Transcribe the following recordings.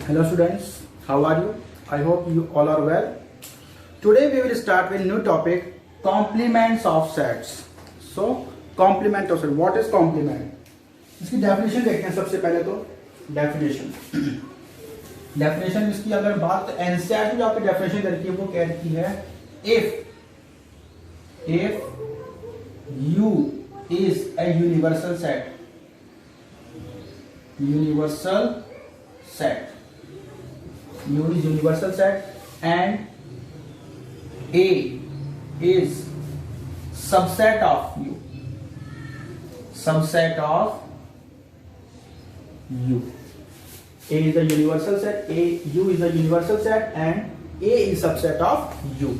Hello students, how are you? I hope you all are well. Today we will start with new topic, complements of sets. So complement of set, what is complement? इसकी definition देखते हैं सबसे पहले तो definition इसकी अगर बात NCERT में जो आपकी डेफिनेशन दे रखी है वो कह रही है if U is a universal set U is universal set and A is subset of U. A is a universal set, U is a universal set and A is subset of U.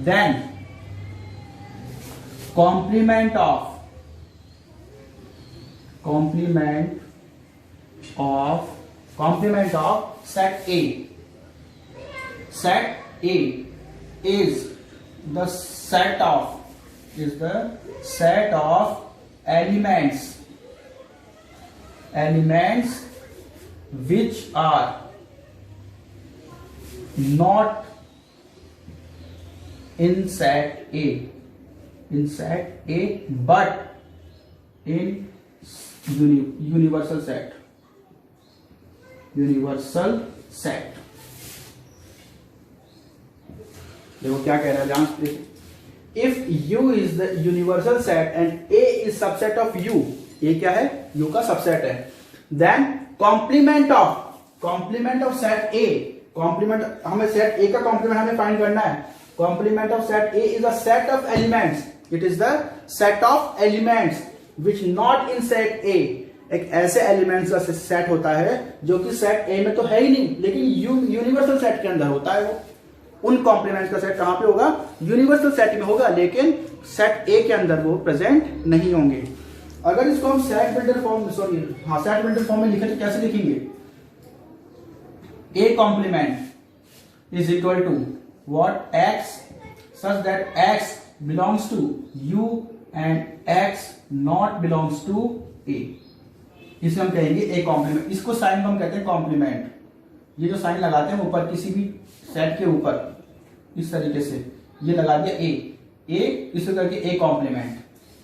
Then complement of set A. Set A is the set of elements which are not in set A but in universal set. देखो क्या कह रहा है, ध्यान से देखिए. If U is the universal set and A is subset of U, A क्या है? U का सबसेट है. Then complement of set A. complement हमें set A का complement हमें फाइंड करना है. complement of set A is a set of elements. It is the set of elements which not in set A. एक ऐसे elements का set होता है जो कि सेट ए में तो है ही नहीं, लेकिन यूनिवर्सल सेट के अंदर होता है. वो उन कॉम्प्लीमेंट्स का सेट कहां पे होगा? यूनिवर्सल सेट में होगा, लेकिन सेट ए के अंदर वो प्रेजेंट नहीं होंगे. अगर इसको हम सेट बिल्डर फॉर्म में लिखें तो कैसे लिखेंगे? A complement is equal to what? X such that X belongs to U and X not belongs to A. इसे हम कहेंगे ए कॉम्प्लीमेंट. इसको साइन हम कहते हैं कॉम्प्लीमेंट. ये जो साइन लगाते हैं ऊपर किसी भी सेट के ऊपर इस तरीके से ये लगा दिया ए इसे करके ए कॉम्प्लीमेंट.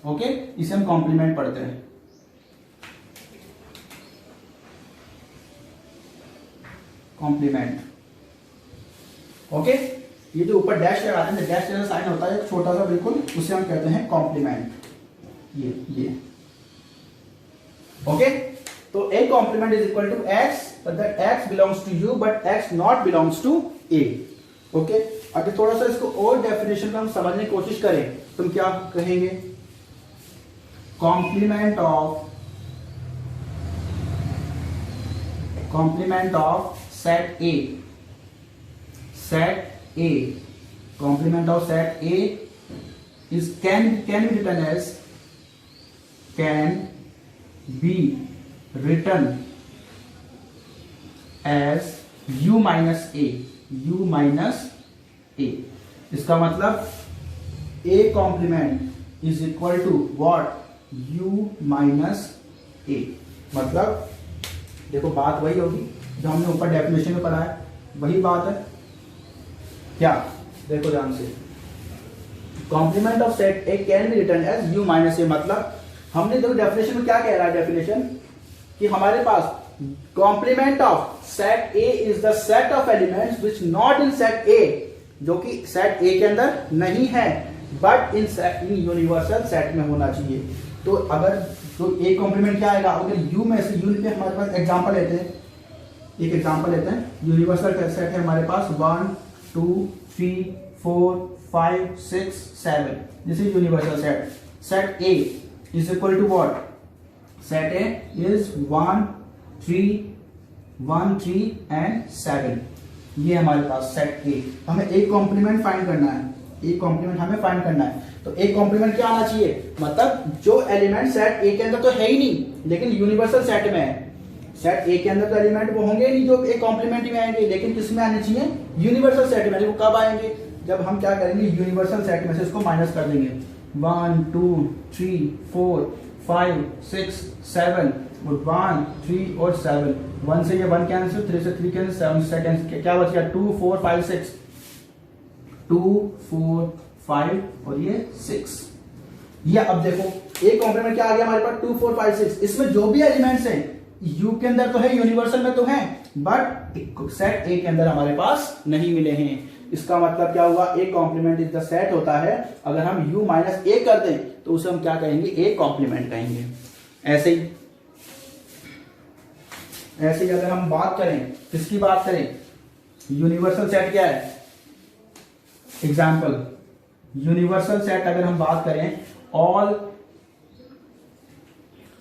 ओके, इसे हम कॉम्प्लीमेंट पढ़ते हैं. कॉम्प्लीमेंट. ओके, ये जो ऊपर डैश लगाते हैं, डैश जैसा साइन होता है छोटा सा बिल्कुल, उसे हम कहते हैं कॉम्प्लीमेंट. ये ओके. तो A complement is equal to X, that X belongs to U but X not belongs to A. Okay, अगर थोड़ा सा इसको और डेफिनेशन में हम समझने की कोशिश करें तो हम क्या कहेंगे? Complement of set A. Complement of set A is can be written as U minus A. इसका मतलब A complement is equal to what? U minus A. मतलब देखो बात वही होगी जो हमने ऊपर डेफिनेशन में पढ़ा है, वही बात है. क्या? देखो ध्यान से, complement of set A can be written as U minus A. मतलब हमने देखो डेफिनेशन में क्या कह रहा है डेफिनेशन, कि हमारे पास complement of set A is the set of elements which not in set A, जो कि सेट ए के अंदर नहीं है बट इन यूनिवर्सल सेट में होना चाहिए. तो अगर तो ए कॉम्प्लीमेंट क्या आएगा? अगर यू में से, यू पे हमारे पास एग्जांपल लेते हैं, एक एग्जांपल लेते हैं. यूनिवर्सल सेट है हमारे पास 1 2 3 4 5 6 7. This is universal set. Set A is equal to what? Set A is 1 3 and 7. ये हमारे पास सेट ए. हमें एक कॉम्प्लीमेंट फाइंड करना है. तो एक कॉम्प्लीमेंट क्या आना चाहिए? मतलब जो एलिमेंट सेट ए के अंदर तो है ही नहीं, लेकिन यूनिवर्सल सेट में है. सेट ए के अंदर तो एलिमेंट वो होंगे नहीं जो एक कॉम्प्लीमेंट में आएंगे, लेकिन किस में आने चाहिए? यूनिवर्सल सेट में. वो कब आएंगे? जब हम क्या करेंगे? यूनिवर्सल सेट में से इसको माइनस कर देंगे. 1 2 3 4 5 6 7 और 1 3 और 7, 1 से ये 1 कैंसिल, 3 से 3 कैंसिल, 7 से 7 कैंसिल, क्या बच गया 2 4 5 6, 2 4 5 और ये 6। ये अब देखो एक कॉम्प्लीमेंट क्या आ गया हमारे पास 2 4 5 6। इसमें जो भी एलिमेंट्स हैं यू के अंदर तो है, यूनिवर्सल में तो है, बट सेट ए के अंदर हमारे पास नहीं मिले हैं। इसका मतलब क्या हुआ, A complement is the set होता है। अगर हम u माइनस ए कर दें तो उसे हम क्या कहेंगे, ए कॉम्प्लीमेंट कहेंगे। ऐसे ही अगर हम बात करें, किसकी बात करें, यूनिवर्सल सेट क्या है, एग्जाम्पल यूनिवर्सल सेट अगर हम बात करें, all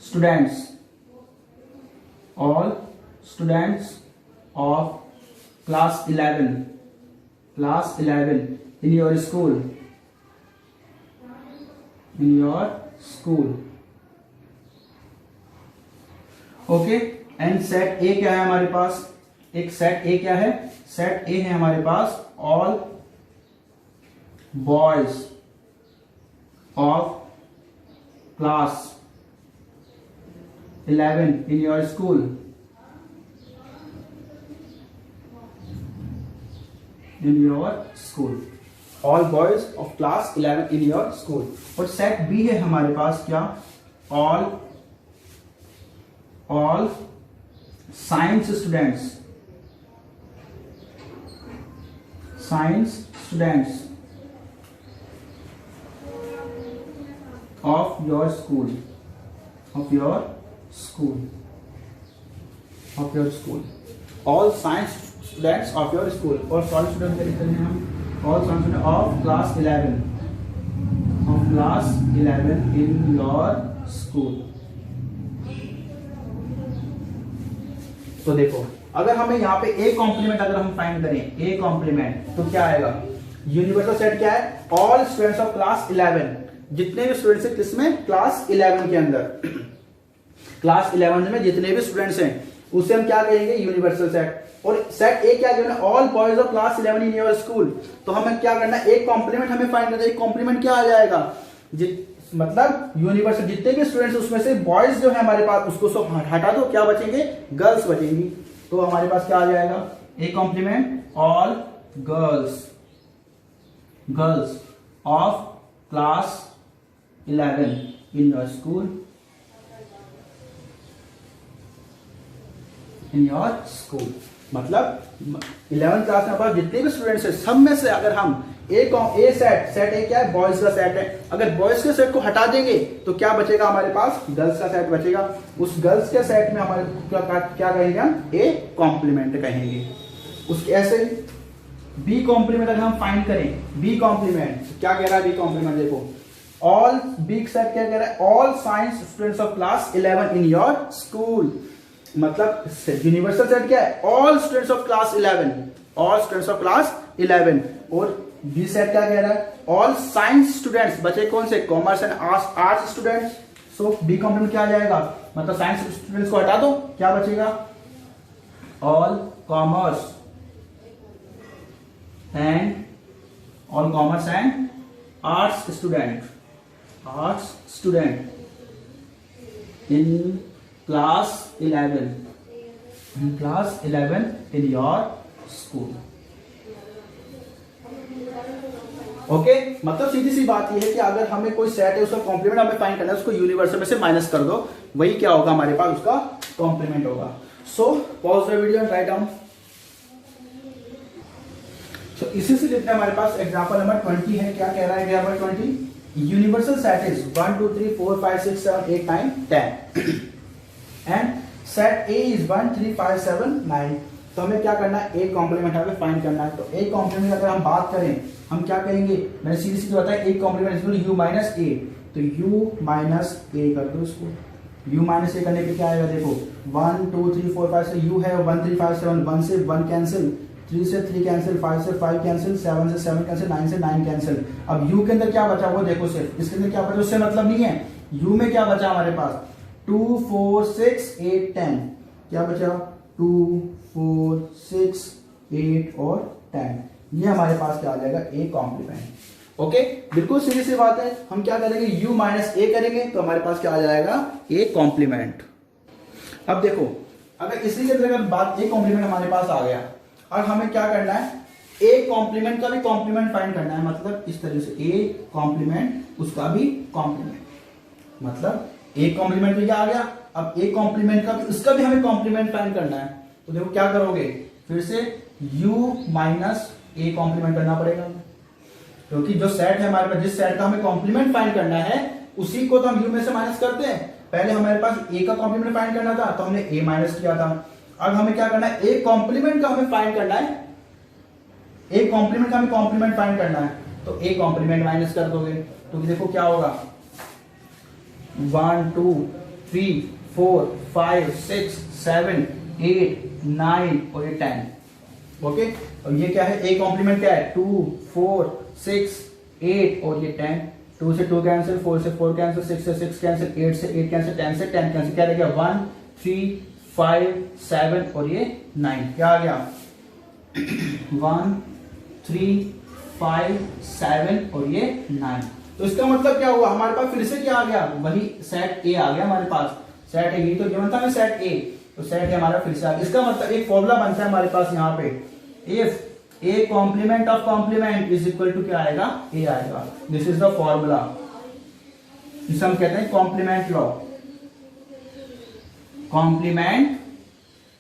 students of class 11 in your school, okay. And set ए क्या है हमारे पास, एक सेट ए क्या है, सेट ए है हमारे पास all boys of class 11 in your school, all boys of class 11 in your school. और सेट बी है हमारे पास क्या, all science students of your school, all science students of your school. और सॉरी स्टूडेंट क्या लिखते हैं हम, all student of class 11 in your school. तो देखो अगर हमें यहाँ पे ए कॉम्प्लीमेंट अगर हम फाइंड करें, ए कॉम्प्लीमेंट तो क्या आएगा, यूनिवर्सल सेट क्या है, ऑल स्टूडेंट्स ऑफ क्लास 11, जितने भी स्टूडेंट्स हैं किसमें, क्लास 11 के अंदर, क्लास 11 में जितने भी स्टूडेंट्स हैं उसे हम क्या कहेंगे, यूनिवर्सल सेट। और सेट ए क्या है, all boys of class 11 in your school. तो हमें क्या करना है, एक कॉम्प्लीमेंट हमें फाइंड करना है। एक कॉम्प्लीमेंट क्या आ जाएगा, मतलब यूनिवर्सल जितने भी स्टूडेंट्स उसमें से बॉयज जो है हमारे पास उसको सब हटा दो, क्या बचेंगे, गर्ल्स बचेंगी। तो हमारे पास क्या आ जाएगा, A complement all girls of class 11 in your school, मतलब 11th क्लास में पास जितने भी स्टूडेंट्स हैं सब में से अगर हम ए सेट ए क्या है, बॉयज का सेट है, अगर बॉयज के सेट को हटा देंगे तो क्या बचेगा हमारे पास, गर्ल्स का सेट बचेगा। उस गर्ल्स के सेट में हमारे क्या कहेंगे हम, ए कॉम्प्लीमेंट कहेंगे। उसके ऐसे बी कॉम्प्लीमेंट अगर हम फाइंड करें, बी कॉम्प्लीमेंट क्या कह रहा है, बी कॉम्प्लीमेंट देखो, ऑल बी सेट क्या कह रहा है, all science students of class 11 in your school. मतलब यूनिवर्सल सेट क्या है, ऑल स्टूडेंट्स ऑफ क्लास 11। और बी सेट क्या कह रहा है, ऑल साइंस स्टूडेंट्स, बचे कौन से, commerce and arts students. So B complement क्या आ जाएगा, मतलब साइंस स्टूडेंट्स को हटा दो, क्या बचेगा, all commerce and arts student in class 11 in your school। Okay, मतलब सीधी सी बात यह है कि अगर हमें कोई सेट है उसका कॉम्प्लीमेंट हमें फाइंड करना है, उसको यूनिवर्सल में से माइनस कर दो, वही क्या होगा हमारे पास, उसका कॉम्प्लीमेंट होगा। So pause the video and write down. So इसी से लिखते हैं हमारे पास एग्जांपल नंबर 20 है। क्या कह रहा है example 20, universal set is 1 2 3 4 5 6 7 8 9 10 and set A is 1 3 5 7 9। तो हमें क्या करना है, ए कॉम्प्लीमेंट हमें फाइंड करना है। तो ए कॉम्प्लीमेंट अगर हम बात करें, हम क्या कहेंगे, मैंने सीधी सीधी बताया, A complement is U minus A. तो यू माइनस ए कर दो इसको, यू माइनस ए करने पे क्या आएगा, देखो 1 2 3 4 5 से यू है 1 3 5 7, 1 से 1 कैंसिल, 3 से 3 कैंसिल, 5 से 5 कैंसिल, 7 से 7 कैंसिल, 9 से 9 कैंसिल। अब यू के अंदर क्या बचा वो देखो, सिर्फ इसके अंदर क्या बचा, उससे मतलब नहीं है। यू में क्या बचा हमारे पास, 2 4 6 8 10, क्या बचा 2 4 6 8 और 10। ये हमारे पास क्या आ जाएगा, ए कॉम्प्लीमेंट। ओके, बिल्कुल सीधी सी बात है। हम क्या करेंगे, u माइनस ए करेंगे तो हमारे पास क्या आ जाएगा, ए कॉम्प्लीमेंट। अब देखो, अगर इसी के तरह बात ए कॉम्प्लीमेंट हमारे पास आ गया, और हमें क्या करना है, ए कॉम्प्लीमेंट का भी कॉम्प्लीमेंट फाइंड करना है। मतलब इस तरह से ए कॉम्प्लीमेंट उसका भी कॉम्प्लीमेंट, मतलब ए कॉम्प्लीमेंट भी क्या आ गया, अब ए कॉम्प्लीमेंट का भी उसका भी हमें कॉम्प्लीमेंट फाइंड करना है। तो देखो क्या करोगे, फिर से u माइनस ए कॉम्प्लीमेंट करना पड़ेगा, क्योंकि जो सेट है हमारे पास, जिस सेट का हमें कॉम्प्लीमेंट फाइंड करना है उसी को तो हम u में से माइनस करते हैं। पहले हमारे पास a का कॉम्प्लीमेंट फाइंड करना था तो हमने a माइनस किया था। अब हमें क्या करना है, a कॉम्प्लीमेंट का हमें फाइंड करना है, a कॉम्प्लीमेंट का हमें कॉम्प्लीमेंट फाइंड करना है, तो a कॉम्प्लीमेंट माइनस कर दोगे तो देखो क्या होगा, 1 2 3 4 5 6 7 8 9 और ये 10। ओके, और ये क्या है, a कॉम्प्लीमेंट क्या है, 2 4 6 8 और ये 10। 2 से 2 कैंसिल, 4 से 4 कैंसिल, 6 से 6 कैंसिल, 8 से 8 कैंसिल, 10 से 10 कैंसिल, क्या रह गया, 1 3 5 7 और ये 9। क्या आ गया, 1 3 5 7 और ये 9। तो इसका मतलब क्या हुआ, हमारे पास फिर से क्या आ गया, वही सेट ए आ गया हमारे पास। सेट ए, ये तो गिवन था ना सेट ए, तो सेट है हमारा फिर से आ गया। इसका मतलब एक फॉर्मूला बनता है हमारे पास यहाँ पे, if A complement of complement is equal to क्या आएगा, ए आएगा। दिस इज द फॉर्मूला, जिसे हम कहते हैं कॉम्प्लीमेंट लॉ, कॉम्प्लीमेंट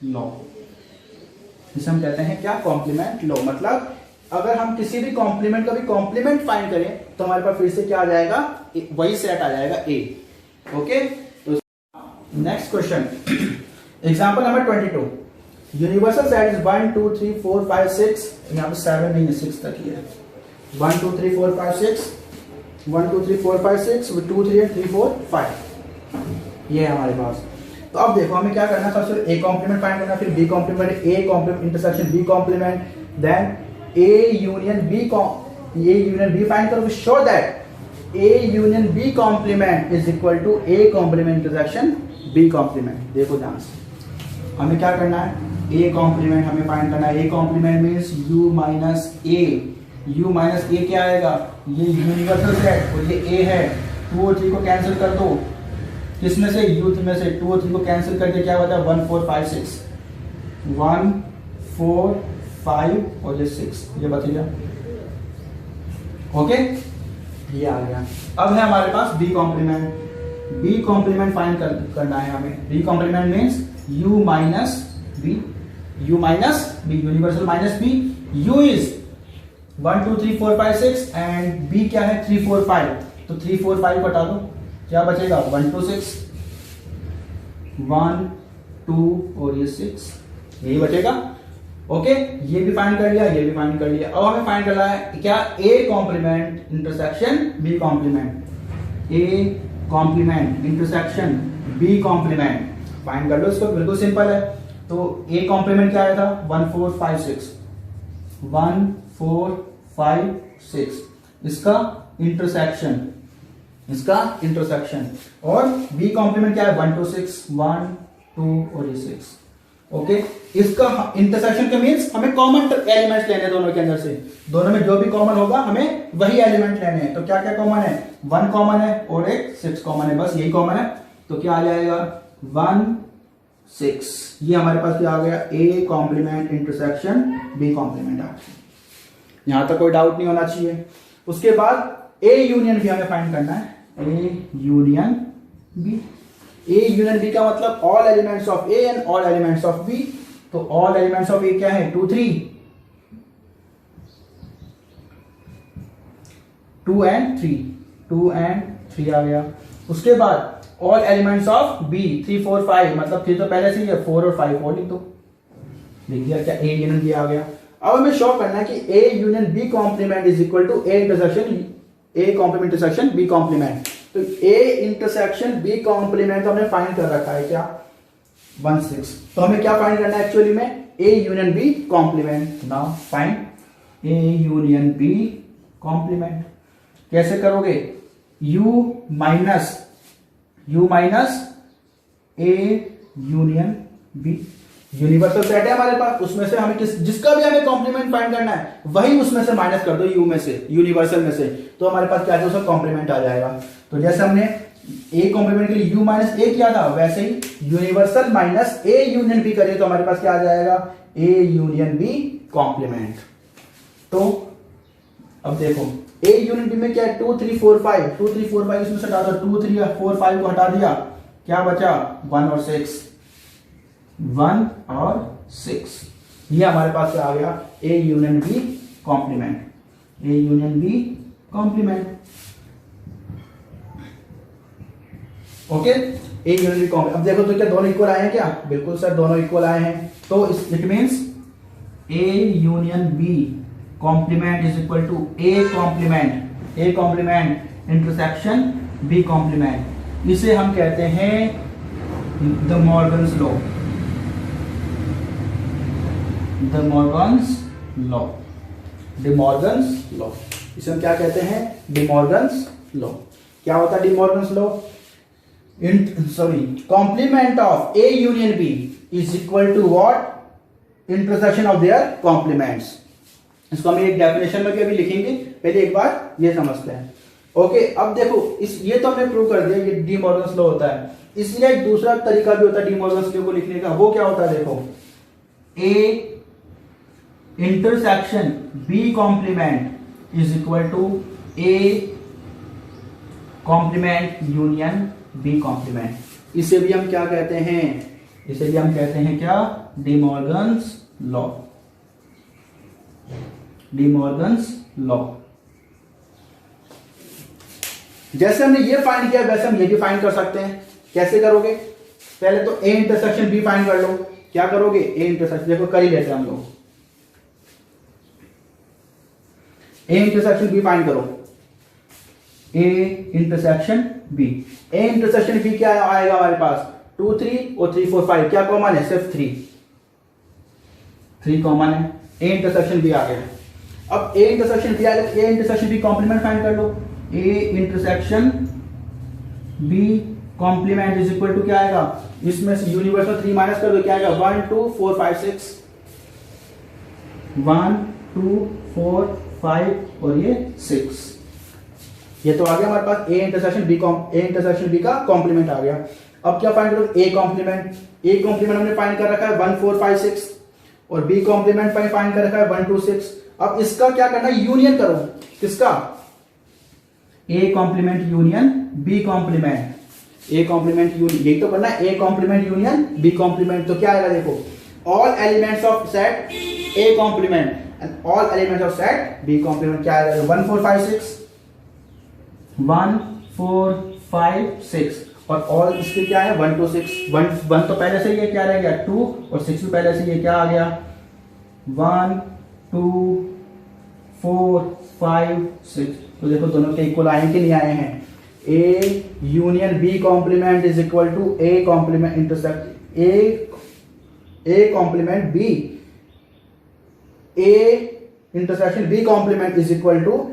लॉ, जिसे हम कहते हैं क्या, कॉम्प्लीमेंट लॉ। मतलब अगर हम किसी भी कॉम्प्लीमेंट का भी कॉम्प्लीमेंट फाइंड करें तो हमारे पास फिर से क्या आ जाएगा, वही सेट आ जाएगा ए। ओके, तो next question, example number 22, universal set is 1 2 3 4 5 6, यहाँ पे 7 नहीं है, 6 तक ही है। 1 2 3 4 5 6, 1 2 3 4 5 6 2 3 3 4 5, ये है हमारे पास। तो अब देखो हमें क्या करना है, सबसे ए कॉम्प्लीमेंट फाइंड करना, फिर B complement, A complement intersection B complement, then A union B find करो, show that A union B complement is equal to A complement intersection B complement. देखो ध्यान से, हमें क्या करना है, ए कॉम्प्लीमेंट हमें फाइंड करना है। A complement means u minus A, u minus A क्या आएगा, ये यूनिवर्सल सेट और ये ए है, 2 और 3 को कैंसिल कर दो, किसमें से, u में से, 2 और 3 को कैंसिल करके क्या बचा, 1 4 5 6, 1 4 5 और ये 6, ये बच गया। ओके, ये आ गया। अब है हमारे पास B complement, B complement find करना है हमें। B complement means u minus B, u minus B, universal minus B, u is 1 2 3 4 5 6 and b क्या है, 3 4 5, तो 3 4 5 बटा दो, क्या बचेगा, 1 2 6, 1 2 और ये 6, यही बचेगा। ओके, ये भी फाइंड कर लिया, ये भी फाइंड कर लिया। अब हमें फाइंड करना है क्या, A complement intersection B complement, A complement intersection B complement find कर लो। इसको बिल्कुल सिंपल है। तो ए कॉम्प्लीमेंट क्या आया था, 1 4 5 6, 1 4 5 6, इसका इंटरसेक्शन, इसका इंटरसेक्शन, और बी कॉम्प्लीमेंट क्या है, 1 2 6, 1 2 और ये 6। ओके, इसका इंटरसेक्शन का मींस हमें कॉमन एलिमेंट्स लेने हैं दोनों के अंदर से, दोनों में जो भी कॉमन होगा हमें वही एलिमेंट लेने हैं। तो क्या क्या कॉमन है, 1 कॉमन है और एक 6 कॉमन है, बस यही कॉमन है। तो क्या आ जाएगा, 1 6, ये हमारे पास क्या आ गया, A complement intersection B complement आ गया। यहां तक कोई डाउट नहीं होना चाहिए। उसके बाद ए यूनियन बी हमें फाइंड करना है, A union B. A union B का मतलब all elements of A and all elements of B. तो ऑल एलिमेंट्स ऑफ ए क्या है, 2 3, 2 एंड 3, 2 एंड 3 आ गया। उसके बाद ऑल एलिमेंट्स ऑफ बी 3 4 5, मतलब 3 तो पहले से ही है, 4 और 5 और लिख दो, लिख दिया। क्या, ए यूनियन बी आ गया। अब हमें शो करना है कि A union B complement is equal to A intersection, A complement intersection B complement. तो ए इंटरसेक्शन बी कॉम्प्लीमेंट हमने फाइंड कर रखा है, क्या, 1 6। तो हमें क्या फाइंड करना है एक्चुअली में, A union B complement. Now find A union B complement. कैसे करोगे, u minus A union B, universal set है हमारे पास, उसमें से हमें जिसका भी हमें कॉम्प्लीमेंट फाइंड करना है वही उसमें से माइनस कर दो, यू में से, यूनिवर्सल में से, तो हमारे पास क्या है, उसका कॉम्प्लीमेंट आ जाएगा। तो जैसे हमने ए कॉम्प्लीमेंट के लिए यू माइनस ए क्या था, वैसे ही universal minus A union B करिए तो हमारे पास क्या आ जाएगा, ए यूनियन बी कॉम्प्लीमेंट। तो अब देखो ए यूनियन बी में क्या है, 2 3 4 5, 2 3 4 5 इसमें से हटा दो, 2 3 4 5 को हटा दिया, क्या बचा 1 और 6, 1 और 6। ये हमारे पास क्या आ गया, A union B complement, A union B complement. Okay, A union B complement. अब देखो तो क्या दोनों इक्वल आए हैं क्या, बिल्कुल सर दोनों इक्वल आए हैं। तो it means A union B complement is equal to A complement intersection B complement. इसे हम कहते हैं De Morgan's law, De Morgan's law, De Morgan's law. इसे हम क्या कहते हैं, डी मॉर्गन्स लॉ। क्या होता है De Morgan's law, complement of A union B is equal to what, intersection of their complements. इसको हम एक डेफिनेशन में भी अभी लिखेंगे, पहले एक बार ये समझते हैं। ओके, अब देखो इस ये तो हमने प्रूव कर दिया ये डी मॉर्गन्स लॉ होता है। इसलिए एक दूसरा तरीका भी होता है डी मॉर्गन्स लॉ को लिखने का, वो क्या होता है, देखो A intersection B complement is equal to A complement union B complement. इसे भी हम क्या कहते हैं, इसे भी हम कहते हैं क्या, D Morgan's law, De Morgan's law. जैसे हमने ये फाइंड किया वैसे हम ये भी फाइंड कर सकते हैं। कैसे करोगे, पहले तो ए इंटरसेक्शन बी फाइंड कर लो। क्या करोगे, ए इंटरसेक्शन, देखो कर ही लेते हैं हम लोग, ए इंटरसेक्शन बी फाइंड करो, A intersection B. A intersection B क्या आएगा हमारे पास, 2 3 और 3 4 5, क्या कॉमन है, सिर्फ 3 कॉमन है, ए इंटरसेक्शन बी आ गया। अब ए इंटरसेक्शन बी आएगा, A intersection B complement find कर लो। A intersection B complement is equal to क्या आएगा, इसमें से यूनिवर्सल 3 माइनस कर दो, क्या आएगा 1 2 4 5 6, 1 2 4 5 और ये 6। ये तो आ गया हमारे पास ए इंटरसेक्शन बी का कॉम्प्लीमेंट आ गया। अब क्या फाइंड करो, ए कॉम्प्लीमेंट। ए कॉम्प्लीमेंट हमने फाइंड कर रखा है 1 4 5 6 और बी कॉम्प्लीमेंट फाइंड कर रखा है 1 2 6। अब इसका क्या करना है, यूनियन करो, किसका, A complement union B complement, A complement union, यही तो करना है, A complement union B complement. तो क्या आएगा, देखो all elements of set A complement and all elements of set B complement. क्या आएगा, 1 4 5 6, 1 4 5 6 और ऑल इसके क्या है 1 2 6। 1 तो पहले से ही है, क्या रह गया 2 और 6 भी पहले से ही है, क्या आ गया 1 2 4 5 6। तो देखो दोनों के इक्वल आए कि नहीं आए हैं। A union B complement is equal to A complement intersect A complement B, A intersection B complement is equal to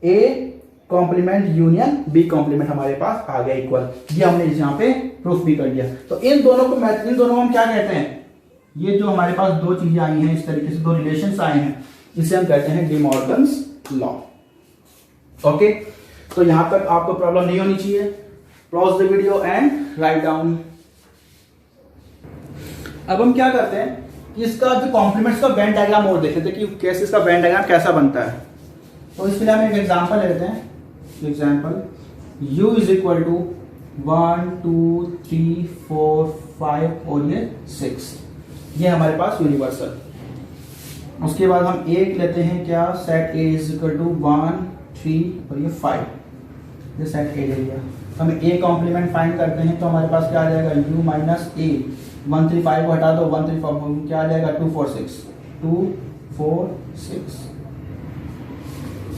A complement union B complement हमारे पास आ गया इक्वल। ये हमने यहाँ पे प्रूफ भी कर दिया। तो इन दोनों को हम क्या कहते हैं, ये जो हमारे पास दो चीजें आई हैं, इस तरीके से दो रिलेशंस आए हैं, इसे हम कहते हैं डी मॉर्गन्स लॉ। ओके, तो यहां तक आपको प्रॉब्लम नहीं होनी चाहिए। Pause the video and write down. अब हम क्या करते हैं, इसका जो कॉम्प्लीमेंट्स का वेन डायग्राम और देख लेते हैं कि कैसे इसका वेन डायग्राम कैसा बनता है। तो इसके लिए हम एक एग्जांपल लेते हैं। Example u is equal to 1 2 3 4 5 और ये 6, ये हमारे पास यूनिवर्सल। उसके बाद हम एक लेते हैं, क्या set A is equal to 1 3 और ये 5, ये सेट A ले लिया। हम A कॉम्प्लीमेंट फाइंड करते हैं तो हमारे पास क्या आ जाएगा, u माइनस A। 1 3 5 को हटा दो, 1 3 5 क्या आ जाएगा 2 4 6, 2 4 6।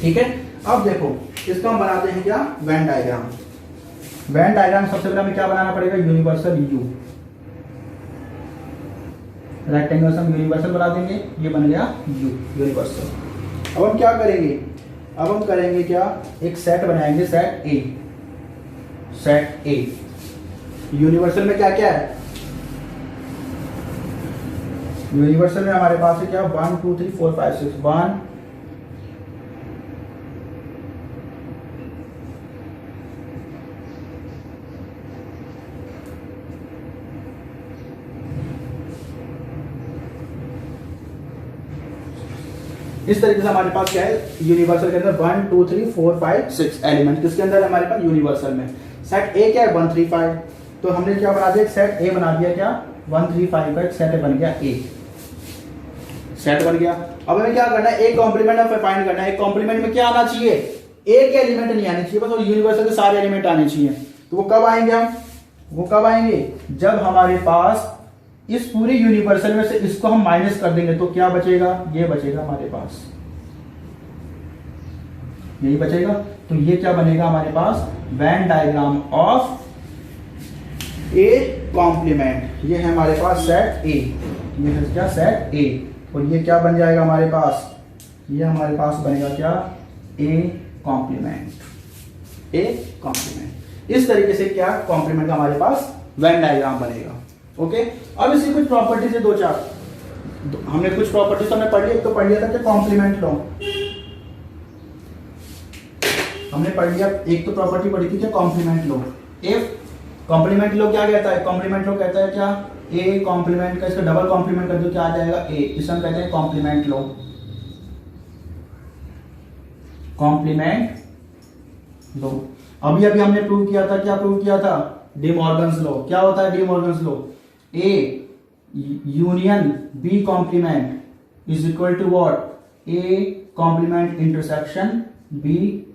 ठीक है, अब देखो इसका हम बनाते हैं क्या, वेन डायग्राम। वेन डायग्राम सबसे पहले हमें क्या बनाना पड़ेगा, यूनिवर्सल u। रेक्टेंगल से हम यूनिवर्सल बना देंगे, ये बन गया u यूनिवर्सल। अब हम क्या करेंगे, अब हम करेंगे क्या, एक सेट बनाएंगे, set A। Set A universal में क्या क्या है, यूनिवर्सल में हमारे पास है क्या 1 2 3 4 5 6, 1 2 इस तरीके से हमारे पास क्या है यूनिवर्सल के अंदर 1 2 3 4 5 6 एलिमेंट किसके अंदर है हमारे पास यूनिवर्सल में। सेट ए क्या है 1 3 5, तो हमने क्या बना दिया सेट ए बना दिया, क्या 1 3 5 का एक सेट बन गया, ए सेट बन गया। अब हमें क्या करना है, एक कॉम्प्लीमेंट हमें फाइंड करना है। एक कॉम्प्लीमेंट में क्या आना चाहिए, एक एलिमेंट नहीं आने चाहिए बस, और यूनिवर्सल के सारे एलिमेंट आने चाहिए। तो वो कब आएंगे हम, वो कब आएंगे जब हमारे पास इस पूरे यूनिवर्सल में से इसको हम माइनस कर देंगे, तो क्या बचेगा, ये बचेगा हमारे पास, यही बचेगा। तो ये क्या बनेगा हमारे पास, Venn diagram of A complement. ये है हमारे पास सेट ए, ये है क्या सेट ए, और ये क्या बन जाएगा हमारे पास, ये हमारे पास बनेगा क्या ए कॉम्प्लीमेंट, ए कॉम्प्लीमेंट। इस तरीके से क्या कॉम्प्लीमेंट का हमारे पास वेन डायग्राम बनेगा। ओके, अब इसकी कुछ प्रॉपर्टीज है दो चार, हमने कुछ प्रॉपर्टीज तो हमने पढ़ लिया, एक तो पढ़ लिया था कि कॉम्प्लीमेंट लॉ, हमने पढ़ लिया, एक तो प्रॉपर्टी पढ़ी थी क्या complement law. If complement law क्या कहता है, कॉम्प्लीमेंट लॉ कहता है क्या ए कॉम्प्लीमेंट का, इसका डबल कॉम्प्लीमेंट कर दो क्या आ जाएगा ए, इसे हम कहते हैं कॉम्प्लीमेंट लॉ, कॉम्प्लीमेंट लॉ। अभी अभी हमने प्रूव किया था, क्या प्रूव किया था, डी मॉर्गन्स लॉ। क्या होता है De Morgan's law, A union B complement is equal to what, A complement intersection B,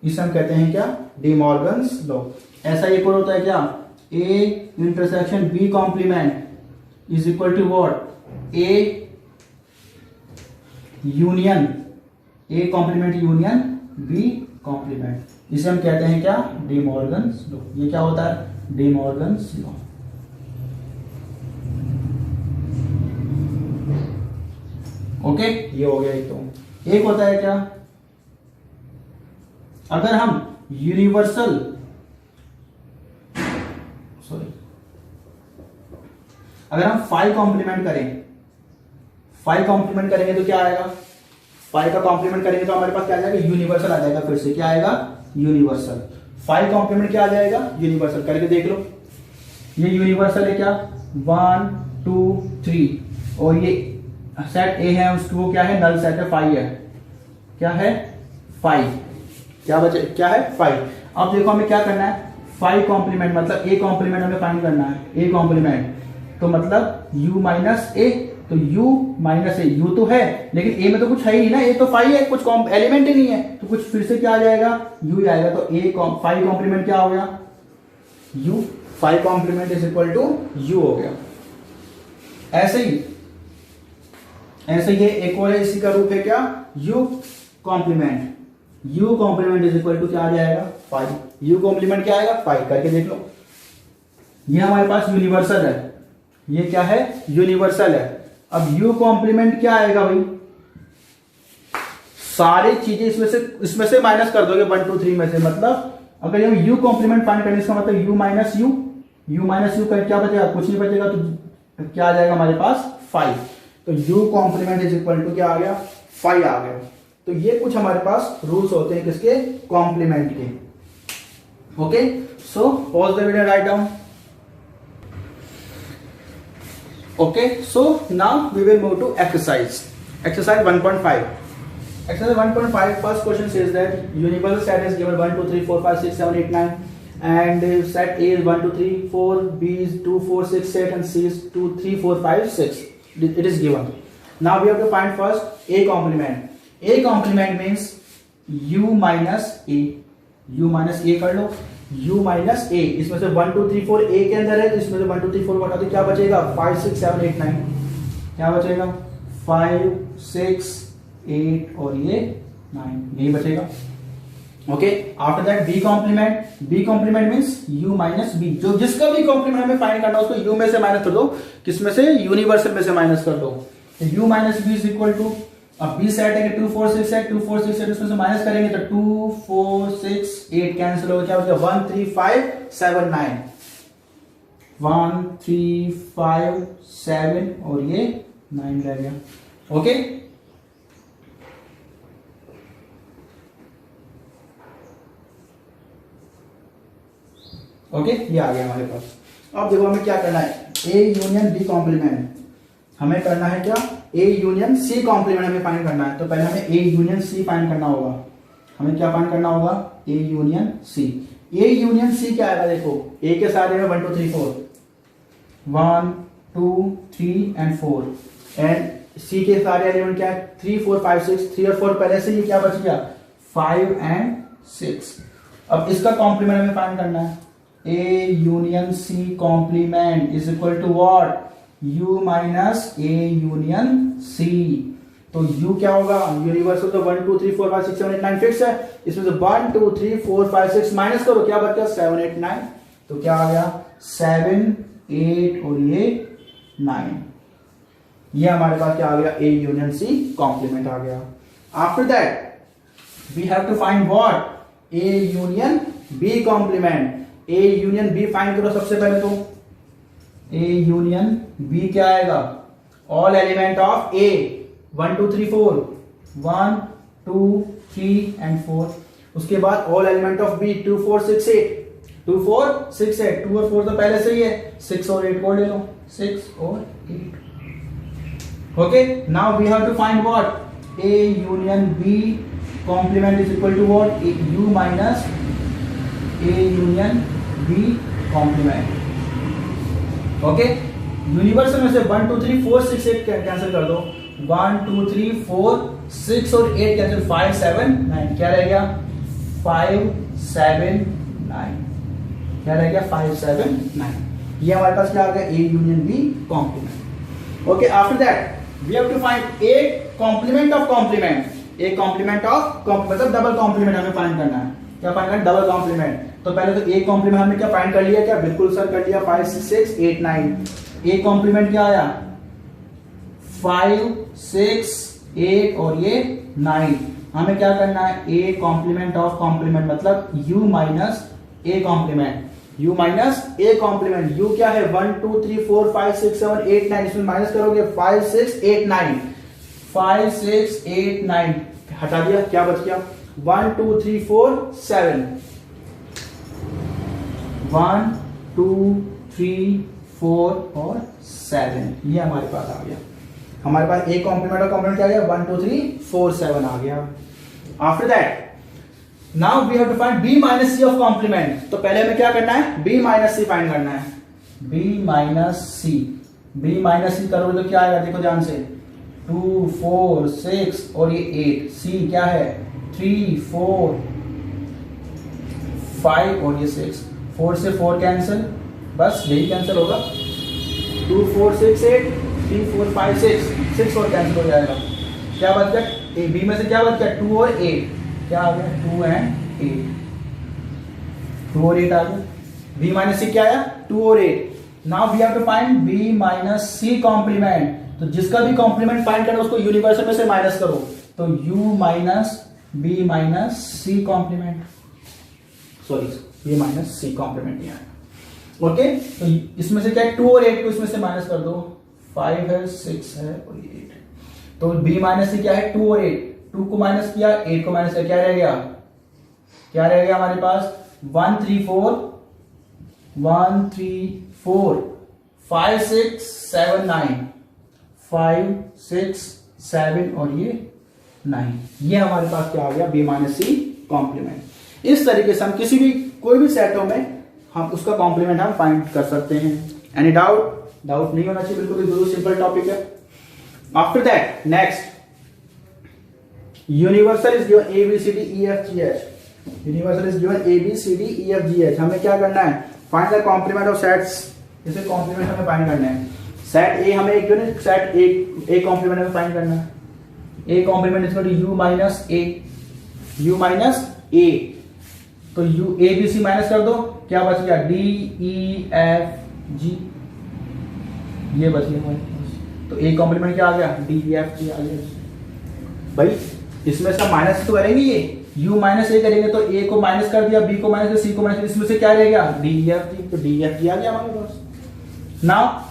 इसे हम कहते हैं क्या डी मॉर्गन्स लॉ। ऐसा एक और होता है क्या, A intersection B complement is equal to what, A union, A complement union B complement, इसे हम कहते हैं क्या डी मॉर्गन्स लॉ। ये क्या होता है डी मॉर्गन्स लॉ। ओके, ये हो गया एक। तो एक होता है क्या, अगर हम यूनिवर्सल, सॉरी, अगर हम 5 कॉम्प्लीमेंट करें, 5 कॉम्प्लीमेंट करेंगे तो क्या आएगा, 5 का कॉम्प्लीमेंट करेंगे तो हमारे पास क्या आ जाएगा यूनिवर्सल आ जाएगा, फिर से क्या आएगा यूनिवर्सल। 5 कॉम्प्लीमेंट क्या आ जाएगा यूनिवर्सल, करके देख लो। ये यूनिवर्सल है क्या 1 2 3, और ये सेट ए है उसको वो क्या है नल सेट है 5 है, क्या है 5, क्या बचे क्या है 5। अब देखो हमें क्या करना है 5 कॉम्प्लीमेंट, मतलब ए कॉम्प्लीमेंट हमें फाइंड करना है, ए कॉम्प्लीमेंट तो मतलब u माइनस ए, तो u माइनस ए, u तो है लेकिन a में तो कुछ है ही नहीं ना, a तो 5 है, कुछ एलिमेंट ही नहीं है, तो कुछ फिर से क्या आ जाएगा u ही आएगा। तो a 5 कॉम्प्लीमेंट क्या हो गया u, 5 complement is equal to u हो गया। ऐसे ही ये एक और है, इसी का रूप है क्या u complement, u complement is equal to क्या आ जाएगा 5, u कॉम्प्लीमेंट क्या आएगा 5, करके देख लो। ये हमारे पास यूनिवर्सल है, ये क्या है यूनिवर्सल है। अब u कॉम्प्लीमेंट क्या आएगा भाई, सारी चीजें इसमें से माइनस कर दोगे 1 2 3 में से, मतलब अगर हम u कॉम्प्लीमेंट फाइंड करें इसका मतलब u माइनस u का क्या बचेगा, कुछ नहीं बचेगा, तो क्या आ जाएगा हमारे पास 5। तो u complement is equal to क्या आ गया 5 आ गया। तो ये कुछ हमारे पास रूल्स होते हैं किसके कॉम्प्लीमेंट के। Okay, so pause the video, write down. Okay, so now we will move to exercise 1.5. Exercise 1.5 first question says that universal set is given 1 2 3 4 5 6 7 8 9, and set A is 1 2 3 4, B is 2 4 6 7, and C is 2 3 4 5 6. It is given. Now we have to find first A complement. A complement means u minus a, u minus a कर लो, u minus ए, इसमें से 1 2 3 4 ए के अंदर है, तो इसमें से 1 2 3 4 घटा दो, क्या बचेगा 5 6 7 8 9, क्या बचेगा 5 6 8 और ये 9, यही बचेगा। Okay, after that B complement means u minus B, जो जिसका भी कॉम्प्लीमेंट हमें फाइंड करना है उसको u में से माइनस कर दो, किसमें से यूनिवर्सल में से माइनस कर दो। u minus B is equal to, अब बी सेट है कि 2 4 6 8, 2 4 6 8, उसमें से माइनस करेंगे तो 2 4 6 8 कैंसिल होगा, क्या बचेगा 1 3 5 7 9, 1 3 5 7 और ये 9 रह गया। ओके, ये आ गया हमारे पास। अब देखो हमें क्या करना है, ए यूनियन बी कॉम्प्लीमेंट, हमें करना है क्या, ए यूनियन सी कॉम्प्लीमेंट हमें फाइंड करना है। तो पहले हमें ए यूनियन सी फाइंड करना होगा। हमें क्या फाइंड करना होगा, ए यूनियन सी। ए यूनियन सी क्या आएगा, देखो ए के सारे में 1 2 3 4, 1 2 3 एंड 4, एंड सी के सारे एलिमेंट क्या है 3 4 5 6, 3 और 4 पहले से ही क्या बच गया 5 एंड 6। अब इसका कॉम्प्लीमेंट हमें फाइंड करना है। A union C complement is equal to what, u minus A union C. तो u क्या होगा, यूनिवर्सल तो 1 2 3 4 5 6 7 8 9 फिक्स है, इसमें से 1 2 3 4 5 6 माइनस करो, क्या बच गया 7 8 9। तो क्या आ गया 7 8 और ये 9, ये हमारे पास क्या आ गया, ए यूनियन सी कॉम्प्लीमेंट आ गया। After that we have to find what, A union B complement. A union B find करो सबसे पहले। तो ए यूनियन बी क्या आएगा, all element of A 1 2 3 4, 1 2 3 and 4। उसके बाद ऑल एलिमेंट ऑफ बी 2 4 6 8, 2 4 6 8, 2 और 4 तो पहले से ही है, 6 और 8 को ले लो, 6 और 8। Okay, now we have to find what, A union B complement is equal to what, U minus A union B complement. Okay, universal में से 1 2 3 4 6 8 कैंसिल कर दो, 1 2 3 4 6 और 8 कैंसिल, 5 7 9, क्या रह गया 5 7 9, क्या रह गया 5 7 9। ये हमारे पास क्या आ गया, A union B complement. Okay, after that we have to find A complement of complement. A complement of मतलब डबल कॉम्प्लीमेंट हमें फाइंड करना है। क्या फाइंड करना, डबल कॉम्प्लीमेंट। तो पहले तो ए कॉम्प्लीमेंट हमने क्या फाइंड कर लिया, क्या बिल्कुल सर कर लिया, 5 6 8 9। ए कॉम्प्लीमेंट क्या आया 5 6 8 और ये 9। हमें क्या करना है, ए कॉम्प्लीमेंट ऑफ कॉम्प्लीमेंट मतलब u minus A complement, u minus A complement. u क्या है 1 2 3 4 5 6 7 8 9, इसमें माइनस करोगे 5 6 8 9, 5 6 8 9 हटा दिया, क्या बच गया 1 2 3 4 7, 1 2 3 4 और 7, ये हमारे पास आ गया। हमारे पास ए कॉम्प्लीमेंट और कॉम्प्लीमेंट क्या आ गया 1 2 3 4 7 आ गया। After that now we have to find B minus C of complement. तो पहले हमें क्या करना है, बी माइनस सी फाइंड करना है। बी माइनस सी, बी माइनस सी करोगे तो क्या आएगा, देखो ध्यान से 2 4 6 और ये 8, सी क्या है 3 4 5 और ये 6, 4 से 4 कैंसिल, बस यही कैंसिल होगा, 2 4 6 8, 3 4 5 6 और कैंसिल हो जाएगा। क्या बच गया, बी में से क्या बच गया 2 और 8, क्या आ गया 2 एंड 8, 2 और 8 आ गया। बी माइनस सी क्या आया 2 और 8। Now we have to find B minus C complement. तो जिसका भी कॉम्प्लीमेंट फाइंड करना उसको यूनिवर्सल में से माइनस करो, तो u minus B minus C complement, sorry ये माइनस सी कॉम्प्लीमेंट नहीं आएगा। ओके, तो इसमें से क्या है 2 और 8 को इसमें से माइनस कर दो, 5 है 6 है और ये 8 है। तो b माइनस सी क्या है 2 और 8, 2 को माइनस किया 8 को माइनस किया, क्या रह गया, क्या रह गया हमारे पास 1 3 4 1 3 4 5 6 7 9, 5 6 7 और ये 9, ये हमारे पास क्या आ गया बी माइनस सी कॉम्प्लीमेंट। इस तरीके से हम किसी भी कोई भी सेटों में हम उसका कॉम्प्लीमेंट हम फाइंड कर सकते हैं। एनी डाउट, डाउट नहीं होना चाहिए, बिल्कुल बिल्कुल सिंपल टॉपिक है। After that next, universal is given A B C D E F G H. Universal is given A B C D E F G H. हमें क्या करना है, find the complement of sets. इसे complement हमें find करना है। Set A हमें एक जो है सेट ए कॉम्प्लीमेंट हमें फाइंड करना है। A complement is U minus A, U minus A, तो you A B C minus कर दो, क्या बच गया डी ई एफ जी, ये बच गया हमारे पास। तो ए कॉम्प्लीमेंट क्या आ गया डी ई एफ जी आ गया। भाई इसमें सब माइनस तो करेंगे, ये यू माइनस ए करेंगे तो ए को माइनस कर दिया, बी को माइनस कर, सी को माइनस, इसमें से क्या रहेगा डी ई एफ जी, तो डी ई एफ जी आ गया हमारे पास। नाउ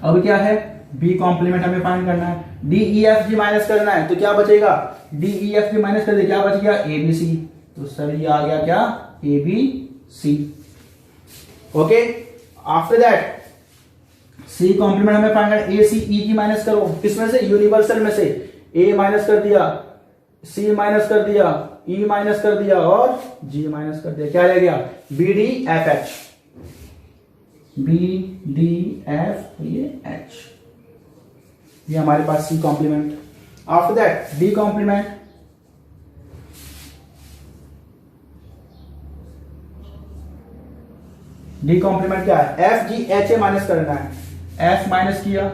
अब क्या है, बी कॉम्प्लीमेंट हमें फाइंड करना है, डी ई एफ जी माइनस करना है, तो क्या बचेगा डी ई एफ जी माइनस कर दे, क्या बच गया ए बी सी, तो सर ये आ गया क्या A B C. Okay, after that C complement हमें फाइंड करना, ए सी ई की माइनस करो, किसमें से, यूनिवर्सल में से, ए माइनस कर दिया, सी माइनस कर दिया, ई माइनस कर दिया और जी माइनस कर दिया, क्या रह गया, B D F H, B D F ये एच, ये हमारे पास C complement. After that D complement, D complement क्या है, F G H A minus करना है, एफ माइनस किया,